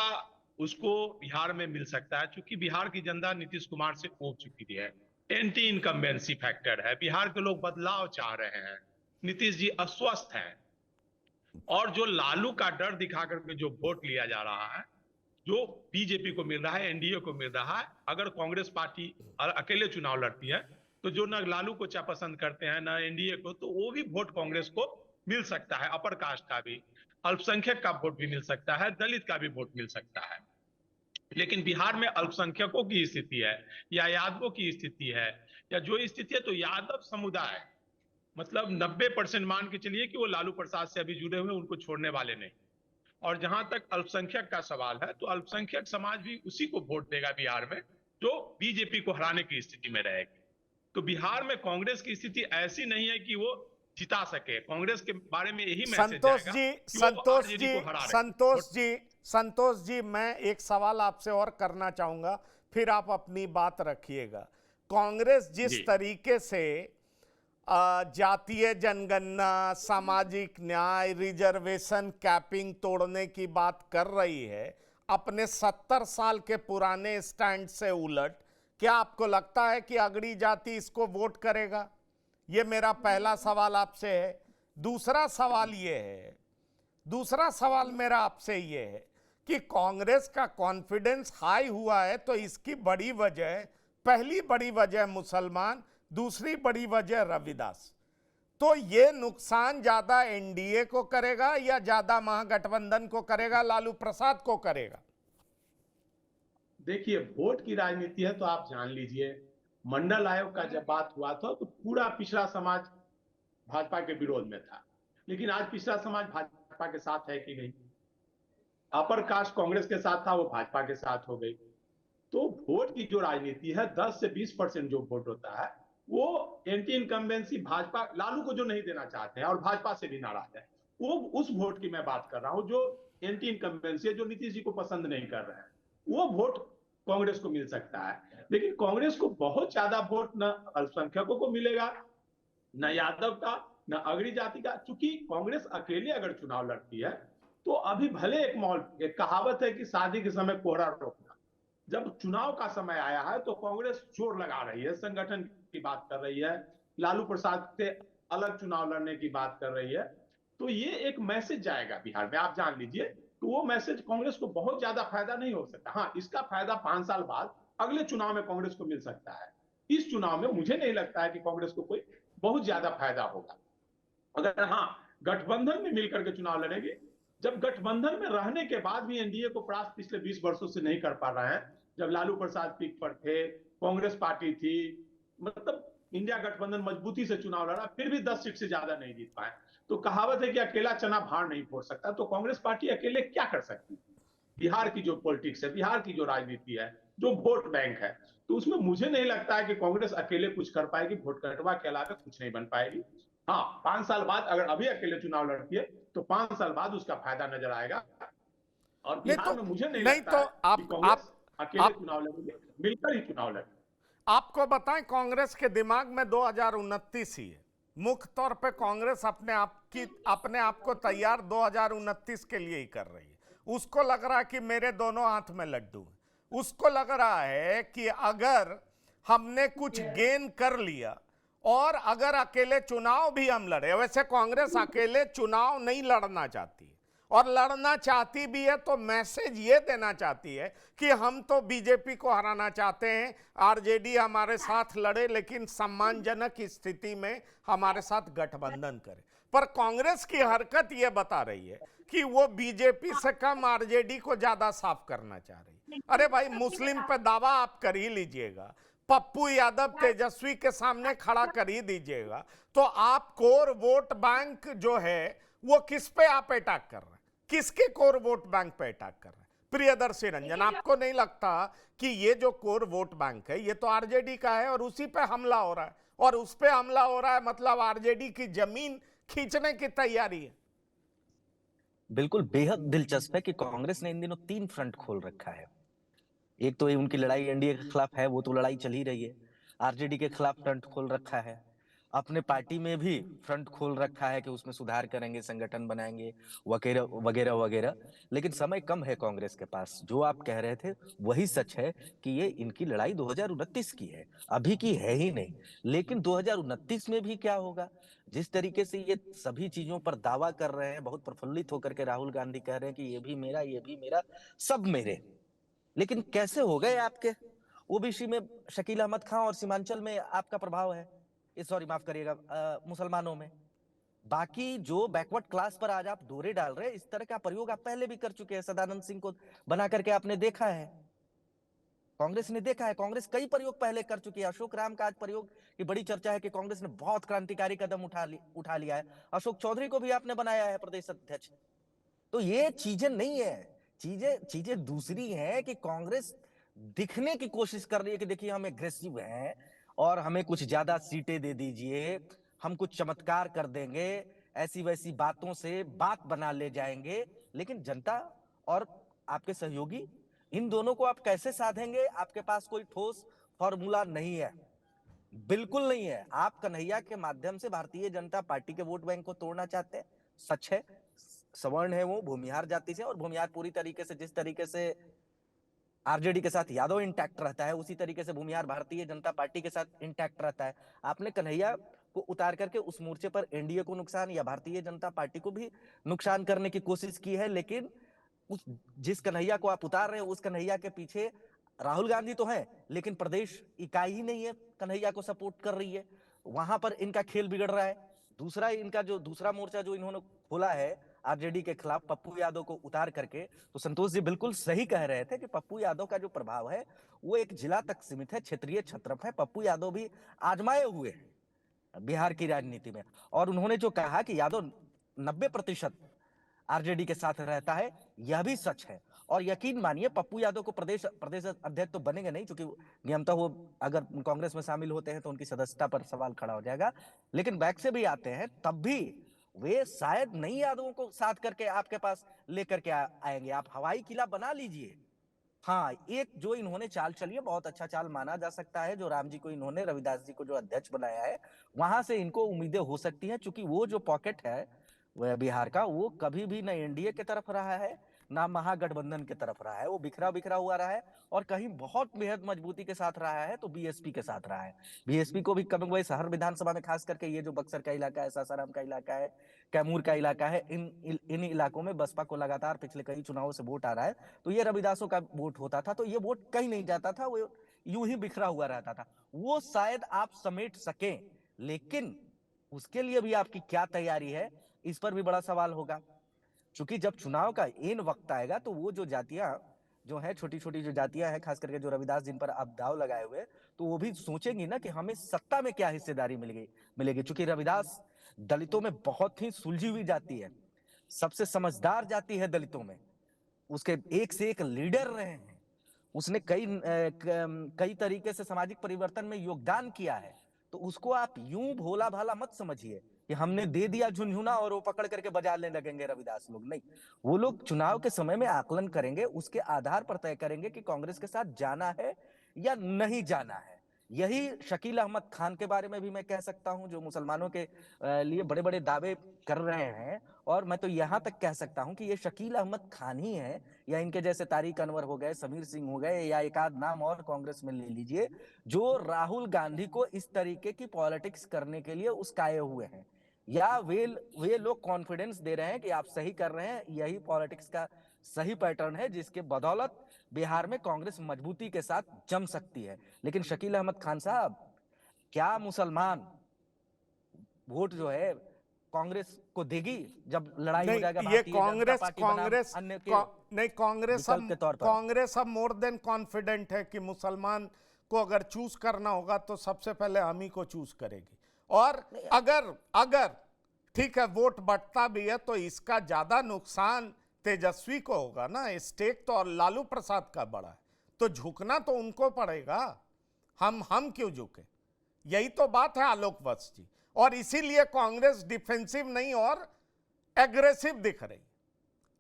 उसको बिहार में मिल सकता है। क्योंकि बिहार की जनता नीतीश कुमार से ऊब चुकी है। एंटी इनकम्बेंसी फैक्टर है। बिहार के लोग बदलाव चाह रहे हैं। नीतीश जी अस्वस्थ हैं। और जो लालू का डर दिखा करके जो वोट लिया जा रहा है, जो बीजेपी को मिल रहा है, एनडीए को मिल रहा है, अगर कांग्रेस पार्टी अकेले चुनाव लड़ती है तो जो न लालू को पसंद करते हैं न एनडीए को, तो वो भी वोट कांग्रेस को मिल सकता है। अपर कास्ट का भी, अल्पसंख्यक का वोट भी मिल सकता है, दलित का भी वोट मिल सकता है। लेकिन बिहार में अल्पसंख्यकों की स्थिति है या यादवों की स्थिति है या जो स्थिति है, तो यादव समुदाय मतलब 90% मान के चलिए कि वो लालू प्रसाद से अभी जुड़े हुए, उनको छोड़ने वाले नहीं। और जहां तक अल्पसंख्यक का सवाल है, तो अल्पसंख्यक समाज भी उसी को वोट देगा बिहार में जो बीजेपी को हराने की स्थिति में रहेगी। तो बिहार में कांग्रेस की स्थिति ऐसी नहीं है कि वो जिता सके। कांग्रेस के बारे में यही मैसेज जाएगा कि वो आरजेडी को हरा रहे हैं। संतोष जी, मैं एक सवाल आपसे और करना चाहूंगा, फिर आप अपनी बात रखिएगा। कांग्रेस जिस तरीके से जातीय जनगणना, सामाजिक न्याय, रिजर्वेशन, कैपिंग तोड़ने की बात कर रही है, अपने 70 साल के पुराने स्टैंड से उलट, क्या आपको लगता है कि अगड़ी जाति इसको वोट करेगा? ये मेरा पहला सवाल आपसे है। दूसरा सवाल मेरा आपसे ये है कि कांग्रेस का कॉन्फिडेंस हाई हुआ है, तो इसकी बड़ी वजह, पहली बड़ी वजह मुसलमान, दूसरी बड़ी वजह रविदास। तो ये नुकसान ज्यादा एनडीए को करेगा या ज्यादा महागठबंधन को करेगा, लालू प्रसाद को करेगा? देखिए, वोट की राजनीति है तो आप जान लीजिए, मंडल आयोग का जब बात हुआ था तो पूरा पिछड़ा समाज भाजपा के विरोध में था। लेकिन आज पिछड़ा समाज भाजपा के साथ है कि नहीं? अपर कास्ट कांग्रेस के साथ था, वो भाजपा के साथ हो गई। तो वोट की जो राजनीति है, 10 से 20% जो वोट होता है, वो एंटी इनकम्बेंसी भाजपा, लालू को जो नहीं देना चाहते हैं और भाजपा से भी नाराज है, वो उस वोट की मैं बात कर रहा हूं जो एंटी इनकम्बेंसी है, जो नीतीश जी को पसंद नहीं कर रहे हैं। वो वोट कांग्रेस को मिल सकता है। लेकिन कांग्रेस को बहुत ज्यादा वोट न अल्पसंख्यकों को मिलेगा, न यादव का, न अगड़ी जाति का। चूंकि कांग्रेस अकेले अगर चुनाव लड़ती है तो अभी भले एक कहावत है कि शादी के समय कोहरा रोकना, जब चुनाव का समय आया है तो कांग्रेस जोर लगा रही है, संगठन की बात कर रही है, लालू प्रसाद से अलग चुनाव लड़ने की बात कर रही है। तो ये एक मैसेज जाएगा बिहार में, आप जान लीजिए। तो वो मैसेज कांग्रेस को बहुत ज्यादा फायदा नहीं हो सकता। हाँ, इसका फायदा 5 साल बाद अगले चुनाव में कांग्रेस को मिल सकता है। इस चुनाव में मुझे नहीं लगता है कि कांग्रेस को कोई बहुत ज्यादा फायदा होगा। अगर हाँ, गठबंधन में मिलकर के चुनाव लड़ेगी, जब गठबंधन में रहने के बाद भी एनडीए को प्राप्त पिछले 20 वर्षों से नहीं कर पा रहे हैं। जब लालू प्रसाद पीक पर थे, कांग्रेस पार्टी थी, मतलब इंडिया गठबंधन मजबूती से चुनाव लड़ा, फिर भी 10 सीट से ज्यादा नहीं जीत पाए। तो कहावत है कि अकेला चना भार नहीं फोड़ सकता। तो कांग्रेस पार्टी अकेले क्या कर सकती है? बिहार की जो पॉलिटिक्स है, बिहार की जो राजनीति है, जो वोट बैंक है। तो उसमें मुझे नहीं लगता है कि कांग्रेस अकेले कुछ कर पाएगी, वोट कटवा के अलावा कुछ नहीं बन पाएगी। हाँ, 5 साल बाद अगर अभी अकेले चुनाव लड़ती है तो 5 साल बाद उसका फायदा नजर आएगा। और नहीं बिहार तो में मुझे नहीं नहीं लगता तो है कि कांग्रेस अकेले आप चुनाव लड़ेगी, मिलकर ही चुनाव लड़ेगी। आपको बताएं, कांग्रेस के दिमाग में 2029 ही है। मुख्य तौर पे कांग्रेस अपने आप को तैयार 2029 के लिए ही कर रही है। उसको लग रहा है कि मेरे दोनों हाथ में लड्डू हैं। उसको लग रहा है कि अगर हमने कुछ गेन कर लिया और अगर अकेले चुनाव भी हम लड़े, वैसे कांग्रेस अकेले चुनाव नहीं लड़ना चाहती है, और लड़ना चाहती भी है तो मैसेज ये देना चाहती है कि हम तो बीजेपी को हराना चाहते हैं, आरजेडी हमारे साथ लड़े लेकिन सम्मानजनक स्थिति में हमारे साथ गठबंधन करे। पर कांग्रेस की हरकत ये बता रही है कि वो बीजेपी से कम आरजेडी को ज्यादा साफ करना चाह रही है। अरे भाई, मुस्लिम पे दावा आप कर ही लीजिएगा, पप्पू यादव तेजस्वी के सामने खड़ा कर ही दीजिएगा, तो आप कोर वोट बैंक जो है वो किस पे आप अटैक कर रहे हैं? किसके कोर वोट बैंक पे अटैक कर रहे हैं? प्रियदर्शी रंजन, आपको नहीं लगता कि ये जो कोर वोट बैंक है ये तो आरजेडी का है और उसी पे हमला हो रहा है, और उस पे हमला हो रहा है मतलब आरजेडी की जमीन खींचने की तैयारी है? बिल्कुल बेहद दिलचस्प है कि कांग्रेस ने इन दिनों 3 फ्रंट खोल रखा है। एक तो ये उनकी लड़ाई एनडीए के खिलाफ है, वो तो लड़ाई चल ही रही है। आरजेडी के खिलाफ फ्रंट खोल रखा है, अपने पार्टी में भी फ्रंट खोल रखा है कि उसमें सुधार करेंगे, संगठन बनाएंगे, वगैरह वगैरह वगैरह। लेकिन समय कम है कांग्रेस के पास। जो आप कह रहे थे वही सच है कि ये इनकी लड़ाई 2029 की है, अभी की है ही नहीं। लेकिन 2029 में भी क्या होगा? जिस तरीके से ये सभी चीजों पर दावा कर रहे हैं, बहुत प्रफुल्लित होकर के राहुल गांधी कह रहे हैं कि ये भी मेरा, ये भी मेरा, सब मेरे। लेकिन कैसे हो गए आपके? ओबीसी में शकील अहमद खां और सीमांचल में आपका प्रभाव है, सॉरी माफ करिएगा, मुसलमानों में। बाकी जो बैकवर्ड क्लास पर आज आप डोरे डाल रहे हैं, इस तरह का प्रयोग आप पहले भी कर चुके हैं। सदानंद सिंह को बना करके आपने देखा है, कांग्रेस ने देखा है। कांग्रेस कई प्रयोग पहले कर चुकी है। अशोक राम का आज प्रयोग की बड़ी चर्चा है कि कांग्रेस ने बहुत क्रांतिकारी कदम उठा लिया है। अशोक चौधरी को भी आपने बनाया है प्रदेश अध्यक्ष। तो ये चीजें नहीं है, चीजें दूसरी हैं कि कांग्रेस दिखने की कोशिश कर रही है कि देखिए हम एग्रेसिव हैं और हमें कुछ ज्यादा सीटें दे दीजिए, हम कुछ चमत्कार कर देंगे, ऐसी वैसी बातों से बात बना ले जाएंगे। लेकिन जनता और आपके सहयोगी, इन दोनों को आप कैसे साधेंगे? आपके पास कोई ठोस फॉर्मूला नहीं है, बिल्कुल नहीं है। आप कन्हैया के माध्यम से भारतीय जनता पार्टी के वोट बैंक को तोड़ना चाहते हैं, सच है। सवर्ण है वो, भूमिहार जाति से, और भूमिहार पूरी तरीके से, जिस तरीके से आरजेडी के साथ यादव इंटैक्ट रहता है, उसी तरीके से भूमिहार भारतीय जनता पार्टी के साथ इंटैक्ट रहता है। आपने कन्हैया को उतार करके उस मोर्चे पर एनडीए को नुकसान या भारतीय जनता पार्टी को भी नुकसान करने की कोशिश की है। लेकिन उस जिस कन्हैया को आप उतार रहे हैं, उस कन्हैया के पीछे राहुल गांधी तो है, लेकिन प्रदेश इकाई ही नहीं है कन्हैया को सपोर्ट कर रही है। वहां पर इनका खेल बिगड़ रहा है। दूसरा, इनका जो दूसरा मोर्चा जो इन्होंने खोला है आरजेडी के खिलाफ, पप्पू यादव को उतार करके, तो संतोष जी बिल्कुल सही कह रहे थे कि पप्पू यादव का जो प्रभाव है वो एक जिला तक सीमित है, क्षेत्रीय छत्रप है। पप्पू यादव भी आजमाए हुए हैं बिहार की राजनीति में, और उन्होंने जो कहा कि यादव 90% आरजेडी के साथ रहता है, यह भी सच है। और यकीन मानिए, पप्पू यादव को प्रदेश अध्यक्ष तो बनेंगे नहीं, क्योंकि नियमतः वो अगर कांग्रेस में शामिल होते हैं तो उनकी सदस्यता पर सवाल खड़ा हो जाएगा। लेकिन बैक से भी आते हैं, तब भी वे शायद नई यादवों को साथ करके आपके पास लेकर के आएंगे। आप हवाई किला बना लीजिए। हाँ, एक जो इन्होंने चाल चली है, बहुत अच्छा चाल माना जा सकता है, जो राम जी को इन्होंने, रविदास जी को जो अध्यक्ष बनाया है, वहां से इनको उम्मीदें हो सकती हैं। चूंकि वो जो पॉकेट है वह बिहार का, वो कभी भी न एनडीए की तरफ रहा है ना महागठबंधन की तरफ रहा है। वो बिखरा बिखरा हुआ रहा है, और कहीं बहुत बेहद मजबूती के साथ रहा है तो बीएसपी के साथ रहा है। बीएसपी को भी कभी वही शहर विधानसभा में, खास करके ये जो बक्सर का इलाका है, सासाराम का इलाका है, कैमूर का इलाका है, इन इलाकों में बसपा को लगातार पिछले कई चुनावों से वोट आ रहा है। तो ये रविदासों का वोट होता था, तो ये वोट कहीं नहीं जाता था, वो यूं ही बिखरा हुआ रहता था। वो शायद आप समेट सकें, लेकिन उसके लिए भी आपकी क्या तैयारी है, इस पर भी बड़ा सवाल होगा। क्योंकि जब चुनाव का इन वक्त आएगा तो वो जो जातियां जो है, छोटी छोटी जो जातियां हैं, खास करके जो रविदास जिन पर आप दाव लगाए हुए, तो वो भी सोचेंगी ना कि हमें सत्ता में क्या हिस्सेदारी मिलेगी। क्योंकि रविदास दलितों में बहुत ही सुलझी हुई जाती है, सबसे समझदार जाति है दलितों में, उसके एक से एक लीडर रहे हैं, उसने कई तरीके से सामाजिक परिवर्तन में योगदान किया है, तो उसको आप यूं भोला भाला मत समझिए कि हमने दे दिया झुनझुना और वो पकड़ करके बजाने लगेंगे रविदास लोग। नहीं, वो लोग चुनाव के समय में आकलन करेंगे, उसके आधार पर तय करेंगे कि कांग्रेस के साथ जाना है या नहीं जाना है। यही शकील अहमद खान के बारे में भी मैं कह सकता हूं, जो मुसलमानों के लिए बड़े बड़े दावे कर रहे हैं। और मैं तो यहां तक कह सकता हूं कि ये शकील अहमद खान ही है, या इनके जैसे तारिक अनवर हो गए, समीर सिंह हो गए, या एक आध नाम और कांग्रेस में ले लीजिए, जो राहुल गांधी को इस तरीके की पॉलिटिक्स करने के लिए उस्काए हुए हैं। या वे लोग कॉन्फिडेंस दे रहे हैं कि आप सही कर रहे हैं, यही पॉलिटिक्स का सही पैटर्न है जिसके बदौलत बिहार में कांग्रेस मजबूती के साथ जम सकती है। लेकिन शकील अहमद खान साहब, क्या मुसलमान वोट जो है कांग्रेस को देगी जब लड़ाई हो जाएगा नहीं, ये भारतीय जनता पार्टी बनाम अन्य के नहीं, विकल्प के तौर पर? कांग्रेस अब मोर देन कॉन्फिडेंट है कि मुसलमान को अगर चूज करना होगा तो सबसे पहले हम ही को चूज करेगी। और अगर ठीक है वोट बढ़ता भी है तो इसका ज्यादा नुकसान तेजस्वी को होगा ना। स्टेक तो और लालू प्रसाद का बड़ा है, तो झुकना तो उनको पड़ेगा। हम क्यों झुके? यही तो बात है आलोक वत्स जी। और इसीलिए कांग्रेस डिफेंसिव नहीं और एग्रेसिव दिख रही,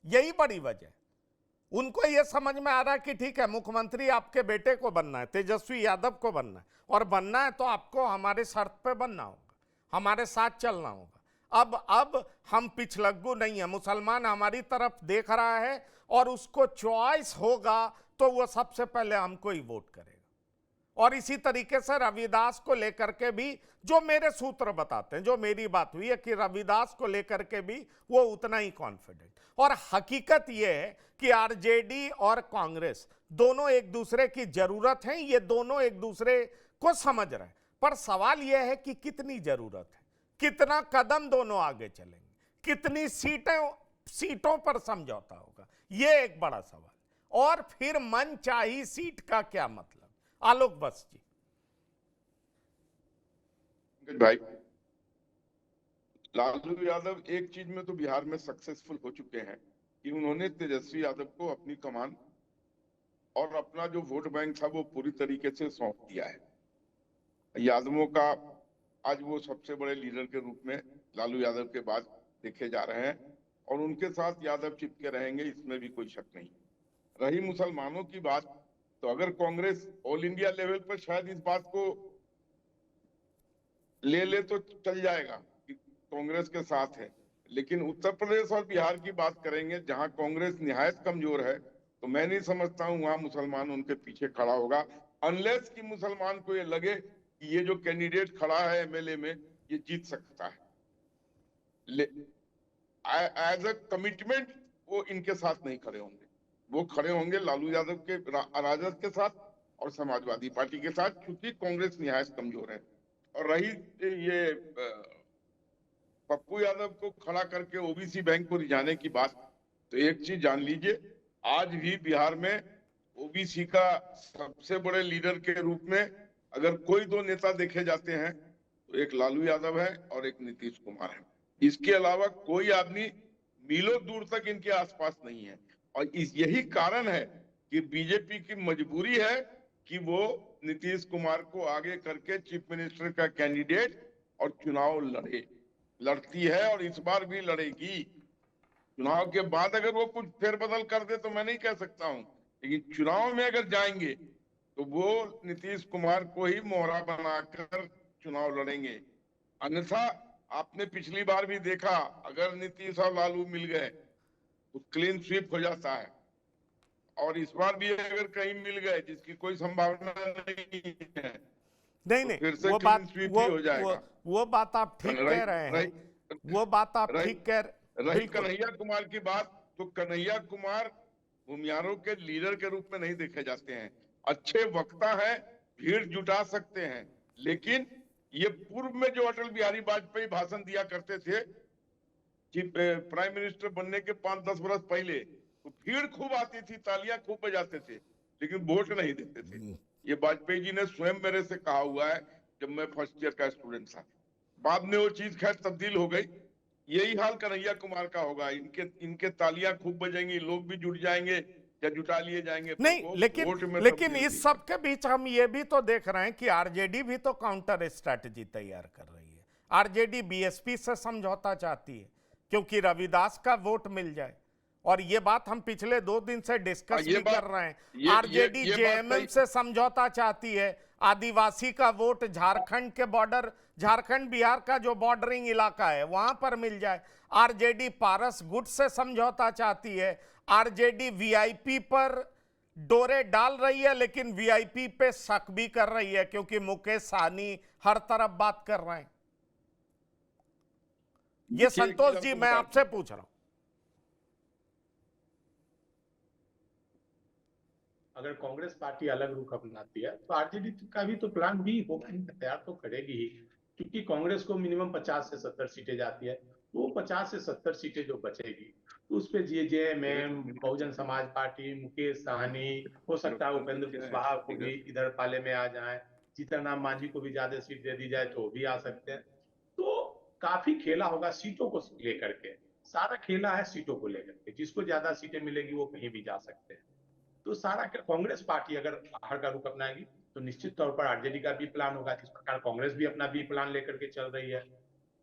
यही बड़ी वजह। उनको यह समझ में आ रहा है कि ठीक है मुख्यमंत्री आपके बेटे को बनना है, तेजस्वी यादव को बनना है, और बनना है तो आपको हमारे शर्त पे बनना होगा, हमारे साथ चलना होगा। अब हम पिछलग्गू नहीं है, मुसलमान हमारी तरफ देख रहा है और उसको चॉइस होगा तो वो सबसे पहले हमको ही वोट करेगा। और इसी तरीके से रविदास को लेकर के भी जो मेरे सूत्र बताते हैं, जो मेरी बात हुई है कि रविदास को लेकर के भी वो उतना ही कॉन्फिडेंट। और हकीकत ये है कि आरजेडी और कांग्रेस दोनों एक दूसरे की जरूरत है, ये दोनों एक दूसरे को समझ रहे हैं। पर सवाल यह है कि कितनी जरूरत है, कितना कदम दोनों आगे चलेंगे, कितनी सीटों पर समझौता होगा, ये एक बड़ा सवाल। और फिर मनचाही सीट का क्या मतलब? आलोक वत्स जी। भाई, लालू यादव एक चीज में तो बिहार में सक्सेसफुल हो चुके हैं कि उन्होंने तेजस्वी यादव को अपनी कमान और अपना जो वोट बैंक था वो पूरी तरीके से सौंप दिया है। यादवों का आज वो सबसे बड़े लीडर के रूप में लालू यादव के बाद देखे जा रहे हैं और उनके साथ यादव चिपके रहेंगे, इसमें भी कोई शक नहीं। रही मुसलमानों की बात, तो अगर कांग्रेस ऑल इंडिया लेवल पर शायद इस बात को ले तो चल जाएगा कि कांग्रेस के साथ है, लेकिन उत्तर प्रदेश और बिहार की बात करेंगे जहां कांग्रेस निहायत कमजोर है, तो मैं नहीं समझता हूं वहां मुसलमान उनके पीछे खड़ा होगा, अनलेस कि मुसलमान को ये लगे कि ये जो कैंडिडेट खड़ा है एमएलए में ये जीत सकता है। एज अ कमिटमेंट वो इनके साथ नहीं खड़े होंगे, वो खड़े होंगे लालू यादव के राजद के साथ और समाजवादी पार्टी के साथ, क्योंकि कांग्रेस निहायत कमजोर है। और रही ये पप्पू यादव को खड़ा करके ओबीसी बैंक को रिझाने की बात, तो एक चीज जान लीजिए, आज भी बिहार में ओबीसी का सबसे बड़े लीडर के रूप में अगर कोई दो नेता देखे जाते हैं तो एक लालू यादव है और एक नीतीश कुमार है। इसके अलावा कोई आदमी मीलों दूर तक इनके आसपास नहीं है। और यही कारण है कि बीजेपी की मजबूरी है कि वो नीतीश कुमार को आगे करके चीफ मिनिस्टर का कैंडिडेट और चुनाव लड़ती है और इस बार भी लड़ेगी। चुनाव के बाद अगर वो कुछ फेरबदल कर दे तो मैं नहीं कह सकता हूं, लेकिन चुनाव में अगर जाएंगे तो वो नीतीश कुमार को ही मोहरा बनाकर चुनाव लड़ेंगे। अन्यथा आपने पिछली बार भी देखा, अगर नीतीश और लालू मिल गए तो क्लीन स्वीप हो जाता है, और इस बार भी अगर कहीं मिल गए, जिसकी कोई संभावना नहीं है, नहीं तो फिर से वो क्लीन बात स्वीप ही हो जाएगा। वो बात आप ठीक कह रहे हैं, वो बात आप ठीक कह रही कन्हैया कुमार की बात, तो कन्हैया कुमार भूमियारों के लीडर के रूप में नहीं देखे जाते हैं। अच्छे वक्ता हैं, भीड़ जुटा सकते हैं, लेकिन ये पूर्व में जो अटल बिहारी वाजपेयी भाषण दिया करते थे प्राइम मिनिस्टर बनने के 5-10 वर्ष पहले, तो भीड़ खूब आती थी, तालियां खूब बजाते थे, लेकिन वोट नहीं देते थे। ये वाजपेयी जी ने स्वयं मेरे से कहा हुआ है जब मैं फर्स्ट ईयर का स्टूडेंट था। बाद में वो चीज खैर तब्दील हो गई। यही हाल कन्हैया कुमार का होगा, इनके तालियां खूब बजेंगी, लोग भी जुट जाएंगे, या जुटा लिए जाएंगे तो नहीं, वो लेकिन वोट में लेकिन तब्दील इस सब के बीच हम ये भी तो देख रहे हैं कि आरजेडी भी तो काउंटर स्ट्रैटेजी तैयार कर रही है। आरजेडी बीएसपी से समझौता चाहती है क्योंकि रविदास का वोट मिल जाए, और ये बात हम पिछले 2 दिन से डिस्कस ये भी बात- कर रहे हैं। ये आरजेडी बात जेएमएम सही- से समझौता चाहती है, आदिवासी का वोट झारखंड के बॉर्डर, झारखंड बिहार का जो बॉर्डरिंग इलाका है वहां पर मिल जाए। आरजेडी पारस गुट से समझौता चाहती है। आरजेडी वीआईपी पर डोरे डाल रही है, लेकिन वीआईपी पे शक भी कर रही है क्योंकि मुकेश सहनी हर तरफ बात कर रहे हैं। ये संतोष जी मैं आपसे पूछ रहा हूं। अगर कांग्रेस पार्टी अलग रुख अपनाती है तो आरजेडी का भी तो प्लान भी होगा, तैयार तो करेगी ही, क्योंकि कांग्रेस को मिनिमम 50 से 70 सीटें जाती है, तो वो 50 से 70 सीटें जो बचेगी तो उस पे जेएमएम, बहुजन समाज पार्टी, मुकेश सहनी, हो सकता है उपेंद्र कुशवाहा को भी इधर पाले में आ जाए, जीतनराम मांझी को भी ज्यादा सीट दे दी जाए तो भी आ सकते हैं। तो काफी खेला होगा सीटों को लेकर के, सारा खेला है सीटों को लेकर के, जिसको ज्यादा सीटें मिलेगी वो कहीं भी जा सकते हैं। तो सारा कांग्रेस पार्टी अगर बाहर का रुख अपनाएगी तो निश्चित तौर पर आरजेडी का भी प्लान होगा। जिस प्रकार कांग्रेस भी अपना बी प्लान लेकर के चल रही है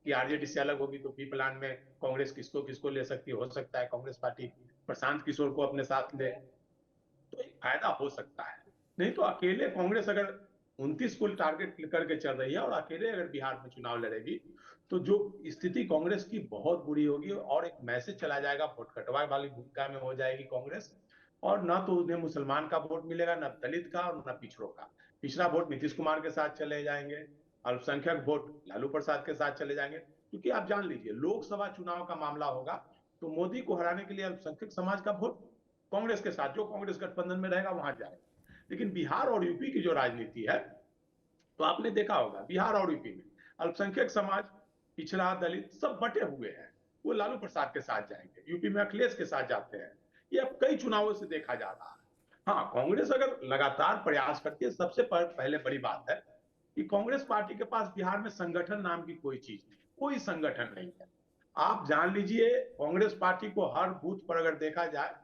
कि आरजेडी से अलग होगी तो बी प्लान में कांग्रेस किसको किसको ले सकती है, हो सकता है कांग्रेस पार्टी प्रशांत किशोर को अपने साथ ले, तो एक फायदा हो सकता है। नहीं तो अकेले कांग्रेस अगर 29 को टारगेट करके चल रही है और अकेले अगर बिहार में चुनाव लड़ेगी तो जो स्थिति कांग्रेस की बहुत बुरी होगी और एक मैसेज चला जाएगा, वोट कटवा वाली भूमिका में हो जाएगी कांग्रेस, और ना तो उन्हें मुसलमान का वोट मिलेगा, ना दलित का और ना पिछड़ों का। पिछड़ा वोट नीतीश कुमार के साथ चले जाएंगे, अल्पसंख्यक वोट लालू प्रसाद के साथ चले जाएंगे, क्योंकि आप जान लीजिए लोकसभा चुनाव का मामला होगा तो मोदी को हराने के लिए अल्पसंख्यक समाज का वोट कांग्रेस के साथ, जो कांग्रेस गठबंधन में रहेगा वहां जाएगा। लेकिन बिहार और यूपी की जो राजनीति है तो आपने देखा होगा बिहार और यूपी में अल्पसंख्यक समाज, पिछड़ा, दलित सब बटे हुए हैं, वो लालू प्रसाद के साथ जाएंगे, यूपी में अखिलेश के साथ जाते हैं। ये अब कई चुनावों से देखा जा रहा है। हाँ, कांग्रेस अगर लगातार प्रयास करती है, सबसे पहले बड़ी बात है कि कांग्रेस पार्टी के पास बिहार में संगठन नाम की कोई चीज नहीं, कोई संगठन नहीं है। आप जान लीजिए कांग्रेस पार्टी को हर बूथ पर अगर देखा जाए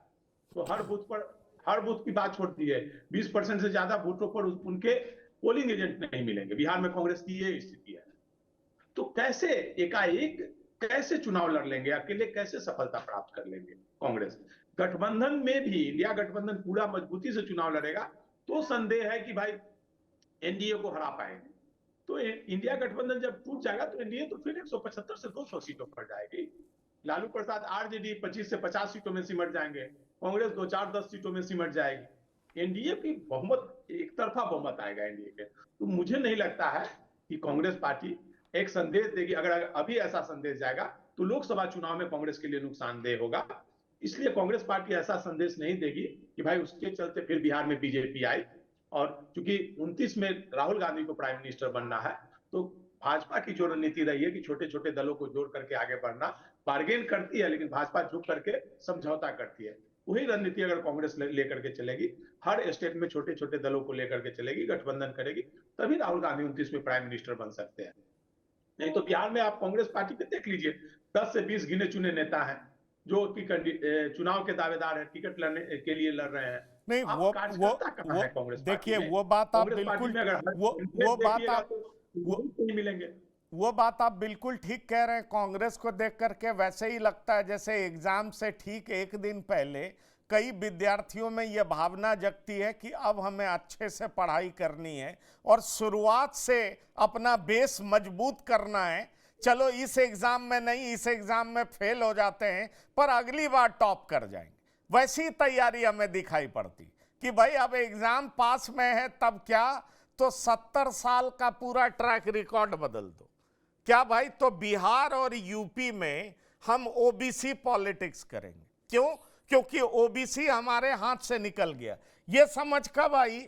तो हर बूथ की बात छोड़ दीजिए, 20% से ज्यादा बूथों पर उनके पोलिंग एजेंट नहीं मिलेंगे। बिहार में कांग्रेस की ये स्थिति है। तो कैसे एकाएक कैसे चुनाव लड़ लेंगे, अकेले कैसे सफलता प्राप्त कर लेंगे कांग्रेस? गठबंधन में भी इंडिया गठबंधन पूरा मजबूती से चुनाव लड़ेगा तो संदेह है कि भाई एनडीए को हरा पाएंगे। तो इंडिया गठबंधन जब टूट जाएगा तो एनडीए तो फिर 175 से 200 सीटों पर जाएगी। लालू प्रसाद आरजेडी 25 से 50 सीटों में सिमट जाएंगे, कांग्रेस 2-4-10 सीटों में सिमट जाएगी। एनडीए की बहुमत, एक तरफा बहुमत आएगा एनडीए के। तो मुझे नहीं लगता है कि कांग्रेस पार्टी एक संदेश देगी। अगर अभी ऐसा संदेश जाएगा तो लोकसभा चुनाव में कांग्रेस के लिए नुकसानदेह होगा। इसलिए कांग्रेस पार्टी ऐसा संदेश नहीं देगी कि भाई उसके चलते फिर बिहार में बीजेपी आई। और चूंकि 29 में राहुल गांधी को प्राइम मिनिस्टर बनना है तो भाजपा की जो रणनीति रही है कि छोटे छोटे दलों को जोड़ करके आगे बढ़ना, बार्गेन करती है लेकिन भाजपा झुक करके समझौता करती है। वही रणनीति अगर कांग्रेस लेकर के चलेगी, हर स्टेट में छोटे छोटे दलों को लेकर के चलेगी, गठबंधन करेगी, तभी राहुल गांधी 29 में प्राइम मिनिस्टर बन सकते हैं। नहीं तो बिहार में आप कांग्रेस पार्टी पे देख लीजिए, 10 से 20 गिने चुने नेता हैं जो कि चुनाव के दावेदार है, टिकट लड़ने के लिए लड़ रहे हैं। नहीं, वो देखिए वो बात आप बिल्कुल नहीं मिलेंगे। वो बात आप बिल्कुल ठीक कह रहे हैं। कांग्रेस को देख करके वैसे ही लगता है जैसे एग्जाम से ठीक एक दिन पहले कई विद्यार्थियों में ये भावना जगती है कि अब हमें अच्छे से पढ़ाई करनी है और शुरुआत से अपना बेस मजबूत करना है। चलो इस एग्जाम में नहीं, इस एग्जाम में फेल हो जाते हैं पर अगली बार टॉप कर जाएंगे। वैसी तैयारी हमें दिखाई पड़ती कि भाई अब एग्जाम पास में है तब क्या, तो 70 साल का पूरा ट्रैक रिकॉर्ड बदल दो क्या भाई। तो बिहार और यूपी में हम ओबीसी पॉलिटिक्स करेंगे। क्यों? क्योंकि ओबीसी हमारे हाथ से निकल गया। ये समझ कब आई?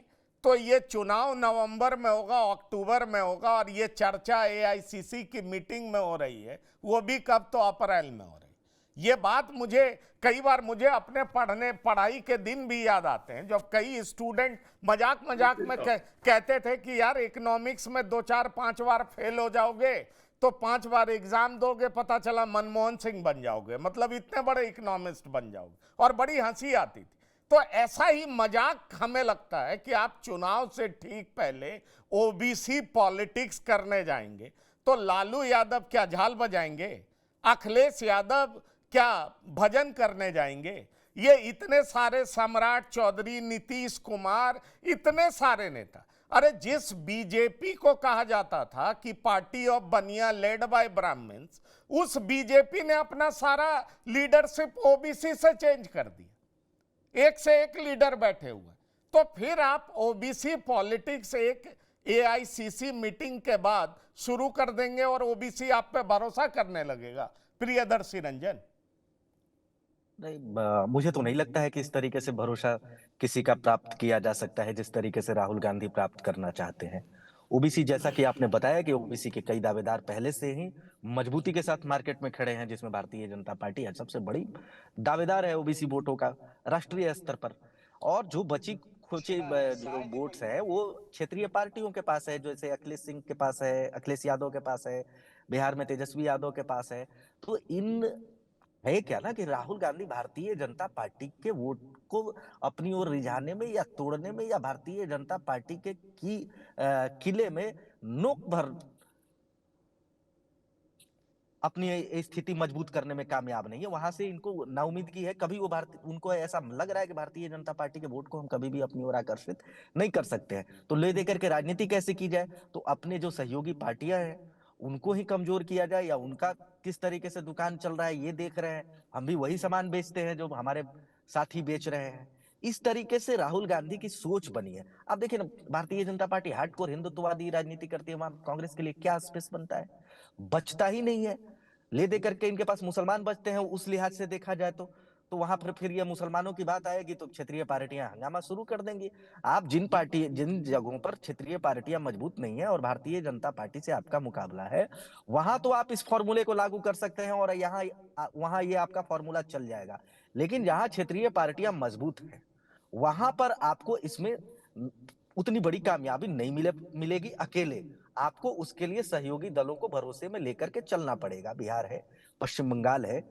तो ये चुनाव नवंबर में होगा, अक्टूबर में होगा, और ये चर्चा एआईसीसी की मीटिंग में हो रही है, वो भी कब, तो अप्रैल में हो रही है। ये बात मुझे कई बार अपने पढ़ाई के दिन भी याद आते हैं जब कई स्टूडेंट मजाक में कहते थे कि यार इकोनॉमिक्स में 2-4-5 बार फेल हो जाओगे तो 5 बार एग्जाम दोगे, पता चला मनमोहन सिंह बन जाओगे, मतलब इतने बड़े इकोनॉमिस्ट बन जाओगे, और बड़ी हंसी आती थी। तो ऐसा ही मजाक हमें लगता है कि आप चुनाव से ठीक पहले ओबीसी पॉलिटिक्स करने जाएंगे तो लालू यादव क्या झाल बजाएंगे, अखिलेश यादव क्या भजन करने जाएंगे। ये इतने सारे सम्राट चौधरी, नीतीश कुमार, इतने सारे नेता, अरे जिस बीजेपी को कहा जाता था कि पार्टी ऑफ बनिया लेड बाय ब्राह्मण्स, उस बीजेपी ने अपना सारा लीडरशिप ओबीसी से चेंज कर दिया, एक से एक लीडर बैठे हुए। तो फिर आप ओबीसी पॉलिटिक्स एक एआईसीसी मीटिंग के बाद शुरू कर देंगे और ओबीसी आप पे भरोसा करने लगेगा। प्रियदर्शी रंजन, नहीं, मुझे तो नहीं लगता है कि इस तरीके से भरोसा किसी का प्राप्त किया जा सकता है जिस तरीके से राहुल गांधी प्राप्त करना चाहते हैं। ओबीसी, जैसा कि आपने बताया कि ओबीसी के कई दावेदार पहले से ही मजबूती के साथ मार्केट में खड़े हैं, जिसमें भारतीय जनता पार्टी है सबसे बड़ी दावेदार है ओबीसी वोटों का राष्ट्रीय स्तर पर। और जो बची खुची जो वोट्स है वो क्षेत्रीय पार्टियों के पास है, जैसे अखिलेश सिंह के पास है, अखिलेश यादव के पास है, बिहार में तेजस्वी यादव के पास है। तो इन है क्या ना कि राहुल गांधी भारतीय जनता पार्टी के वोट को अपनी ओर रिझाने में या तोड़ने में या भारतीय जनता पार्टी के किले में नोक भर अपनी स्थिति मजबूत करने में कामयाब नहीं है। वहां से इनको नाउम्मीदगी है, कभी वो उनको ऐसा लग रहा है कि भारतीय जनता पार्टी के वोट को हम कभी भी अपनी ओर आकर्षित नहीं कर सकते हैं। तो ले देकर के राजनीति कैसे की जाए, तो अपने जो सहयोगी पार्टियां हैं उनको ही कमजोर किया जाए, या उनका किस तरीके से दुकान चल रहा है ये देख रहे हैं, हम भी वही सामान बेचते हैं जो हमारे साथी बेच रहे हैं। इस तरीके से राहुल गांधी की सोच बनी है। अब देखिए ना, भारतीय जनता पार्टी हार्डकोर हिंदुत्ववादी राजनीति करती है, वहां कांग्रेस के लिए क्या स्पेस बनता है, बचता ही नहीं है। ले दे करके इनके पास मुसलमान बचते हैं, उस लिहाज से देखा जाए तो वहां पर फिर ये मुसलमानों की बात आएगी तो क्षेत्रीय पार्टियां हंगामा शुरू कर देंगी। आप जिन जगहों पर क्षेत्रीय पार्टियां मजबूत नहीं है और भारतीय जनता पार्टी से आपका मुकाबला है, वहां तो आप इस फॉर्मूले को लागू कर सकते हैं और यहाँ वहां ये आपका फॉर्मूला चल जाएगा। लेकिन जहां क्षेत्रीय पार्टियां मजबूत है वहां पर आपको इसमें उतनी बड़ी कामयाबी नहीं मिलेगी अकेले। आपको उसके लिए सहयोगी दलों को भरोसे में लेकर के चलना पड़ेगा। बिहार है, पश्चिम बंगाल है,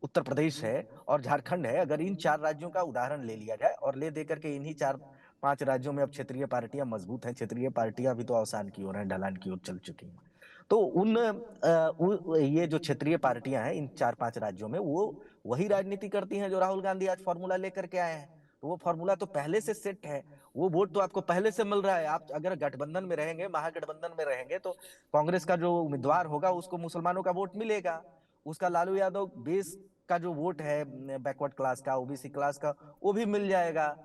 उत्तर प्रदेश है और झारखंड है। अगर इन 4 राज्यों का उदाहरण ले लिया जाए और ले देकर के इन्हीं 4-5 राज्यों में अब क्षेत्रीय पार्टियां मजबूत हैं, क्षेत्रीय पार्टियां भी तो अवसान की ओर हैं, ढलान की ओर चल चुकी हैं। तो ये जो क्षेत्रीय पार्टियां हैं इन 4-5 राज्यों में, वो वही राजनीति करती हैं जो राहुल गांधी आज फॉर्मूला लेकर के आए हैं। तो वो फॉर्मूला तो पहले से सेट है, वो वोट तो आपको पहले से मिल रहा है। आप अगर गठबंधन में रहेंगे, महागठबंधन में रहेंगे, तो कांग्रेस का जो उम्मीदवार होगा उसको मुसलमानों का वोट मिलेगा, उसका लालू यादव बेस का जो वोट है बैकवर्ड क्लास का, ओबीसी क्लास का, वो भी मिल जाएगा।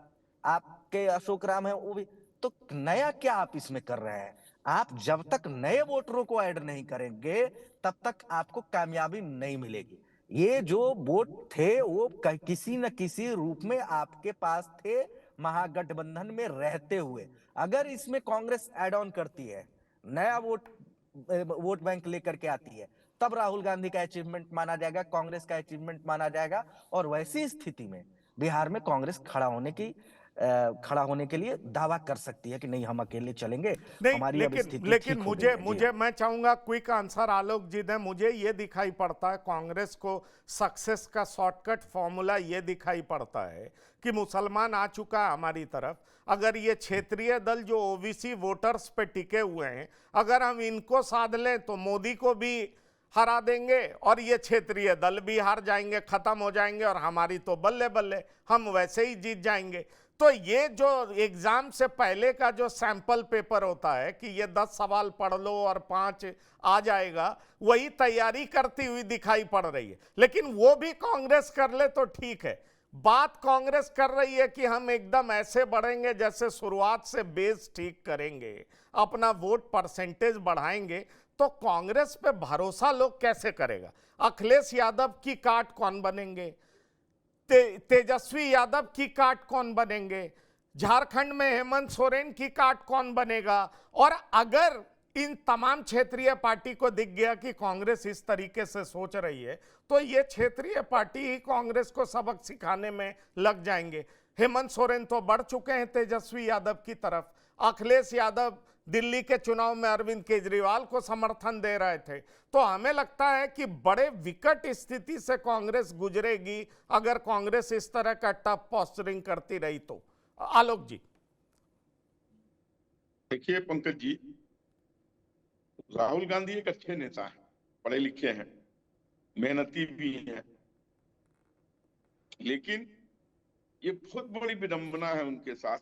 आपके अशोक राम है वो भी। तो नया क्या आप इसमें कर रहे हैं? आप जब तक नए वोटरों को ऐड नहीं करेंगे तब तक आपको कामयाबी नहीं मिलेगी। ये जो वोट थे वो किसी न किसी रूप में आपके पास थे महागठबंधन में रहते हुए। अगर इसमें कांग्रेस ऐड ऑन करती है, नया वोट बैंक लेकर के आती है, तब राहुल गांधी का अचीवमेंट माना जाएगा, कांग्रेस का अचीवमेंट माना जाएगा। और वैसी स्थिति में बिहार में कांग्रेस खड़ा होने के लिए दावा कर सकती है कि नहीं, हम अकेले चलेंगे, हमारी लेकिन मुझे मैं चाहूंगा क्विक आंसर आलोक जी ने। मुझे ये दिखाई पड़ता है कांग्रेस को सक्सेस का शॉर्टकट फॉर्मूला ये दिखाई पड़ता है कि मुसलमान आ चुका है हमारी तरफ। अगर ये क्षेत्रीय दल जो ओबीसी वोटर्स पे टिके हुए हैं, अगर हम इनको साध लें तो मोदी को भी हरा देंगे और ये क्षेत्रीय दल भी हार जाएंगे, खत्म हो जाएंगे और हमारी तो बल्ले बल्ले, हम वैसे ही जीत जाएंगे। तो ये जो एग्जाम से पहले का जो सैंपल पेपर होता है कि ये 10 सवाल पढ़ लो और 5 आ जाएगा, वही तैयारी करती हुई दिखाई पड़ रही है। लेकिन वो भी कांग्रेस कर ले तो ठीक है। बात कांग्रेस कर रही है कि हम एकदम ऐसे बढ़ेंगे जैसे शुरुआत से बेस ठीक करेंगे, अपना वोट परसेंटेज बढ़ाएंगे। तो कांग्रेस पे भरोसा लोग कैसे करेगा? अखिलेश यादव की काट कौन बनेंगे? तेजस्वी यादव की काट कौन बनेंगे? झारखंड में हेमंत सोरेन की काट कौन बनेगा? और अगर इन तमाम क्षेत्रीय पार्टी को दिख गया कि कांग्रेस इस तरीके से सोच रही है, तो ये क्षेत्रीय पार्टी ही कांग्रेस को सबक सिखाने में लग जाएंगे। हेमंत सोरेन तो बढ़ चुके हैं तेजस्वी यादव की तरफ, अखिलेश यादव दिल्ली के चुनाव में अरविंद केजरीवाल को समर्थन दे रहे थे। तो हमें लगता है कि बड़े विकट स्थिति से कांग्रेस गुजरेगी अगर कांग्रेस इस तरह का टफ पोस्चरिंग करती रही तो। आलोक जी। देखिए पंकज जी, राहुल गांधी एक अच्छे नेता हैं, पढ़े लिखे हैं, मेहनती भी हैं, लेकिन ये बहुत बड़ी विडंबना है उनके साथ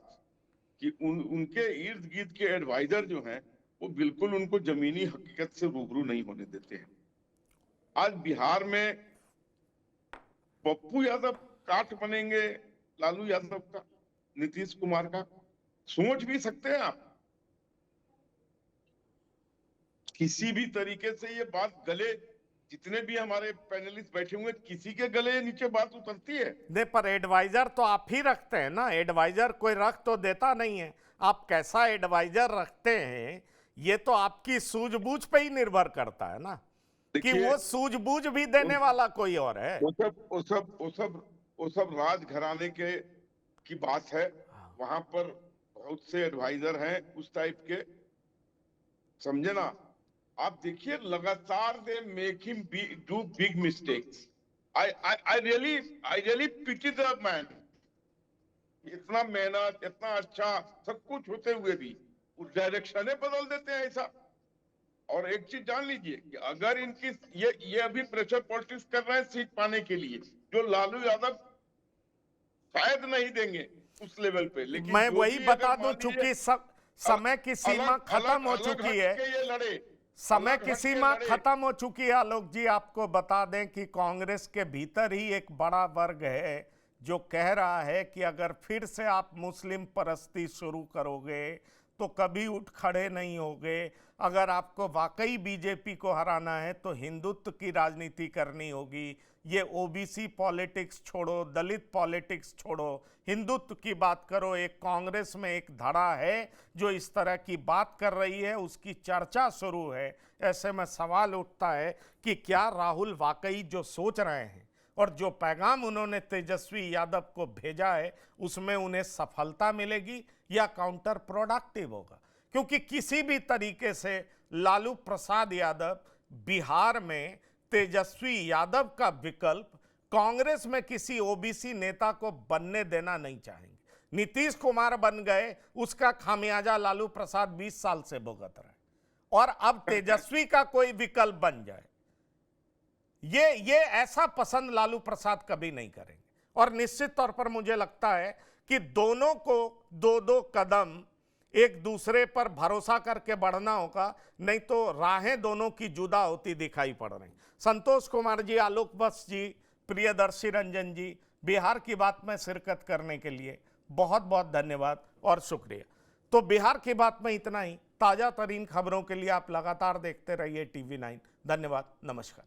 कि उनके इर्द गिर्द के एडवाइजर जो हैं वो बिल्कुल उनको जमीनी हकीकत से रूबरू नहीं होने देते हैं। आज बिहार में पप्पू यादव काट बनेंगे लालू यादव का, नीतीश कुमार का, सोच भी सकते हैं आप? किसी भी तरीके से ये बात गले, जितने भी हमारे पैनलिस्ट बैठे हुए, किसी के गले नीचे बात उतरती है? नहीं, पर एडवाइजर तो आप ही रखते हैं ना, एडवाइजर कोई रख तो देता नहीं है। आप कैसा एडवाइजर रखते हैं ये तो आपकी सूझबूझ पे ही निर्भर करता है ना, कि वो सूझबूझ भी देने वाला कोई और है। वो सब राजघराने की बात है। वहां पर बहुत से एडवाइजर हैं उस टाइप के, समझे ना? आप देखिए लगातार they make him do big mistakes. I really pity the man. इतना मेहनत, इतना अच्छा सब कुछ होते हुए भी उस डायरेक्शन बदल देते हैं ऐसा। और एक चीज जान लीजिए कि अगर इनकी ये अभी प्रेशर पॉलिटिक्स कर रहे हैं सीट पाने के लिए, जो लालू यादव शायद नहीं देंगे उस लेवल पे, लेकिन मैं वही बता दूं, चूंकि समय की सीमा खत्म हो चुकी है, समय की सीमा खत्म हो चुकी है। आलोक जी, आपको बता दें कि कांग्रेस के भीतर ही एक बड़ा वर्ग है जो कह रहा है कि अगर फिर से आप मुस्लिम परस्ती शुरू करोगे तो कभी उठ खड़े नहीं होगे। अगर आपको वाकई बीजेपी को हराना है तो हिंदुत्व की राजनीति करनी होगी। ये ओबीसी पॉलिटिक्स छोड़ो, दलित पॉलिटिक्स छोड़ो, हिंदुत्व की बात करो। एक कांग्रेस में एक धड़ा है जो इस तरह की बात कर रही है, उसकी चर्चा शुरू है। ऐसे में सवाल उठता है कि क्या राहुल वाकई जो सोच रहे हैं और जो पैगाम उन्होंने तेजस्वी यादव को भेजा है उसमें उन्हें सफलता मिलेगी या काउंटर प्रोडक्टिव होगा? क्योंकि किसी भी तरीके से लालू प्रसाद यादव बिहार में तेजस्वी यादव का विकल्प कांग्रेस में किसी ओबीसी नेता को बनने देना नहीं चाहेंगे। नीतीश कुमार बन गए, उसका खामियाजा लालू प्रसाद 20 साल से भुगत रहे, और अब तेजस्वी का कोई विकल्प बन जाए, ये ऐसा पसंद लालू प्रसाद कभी नहीं करेंगे। और निश्चित तौर पर मुझे लगता है कि दोनों को दो दो कदम एक दूसरे पर भरोसा करके बढ़ना होगा, नहीं तो राहें दोनों की जुदा होती दिखाई पड़ रही। संतोष कुमार जी, आलोक बस जी, प्रियदर्शी रंजन जी, बिहार की बात में शिरकत करने के लिए बहुत बहुत धन्यवाद और शुक्रिया। तो बिहार की बात में इतना ही। ताज़ा तरीन खबरों के लिए आप लगातार देखते रहिए TV9। धन्यवाद, नमस्कार।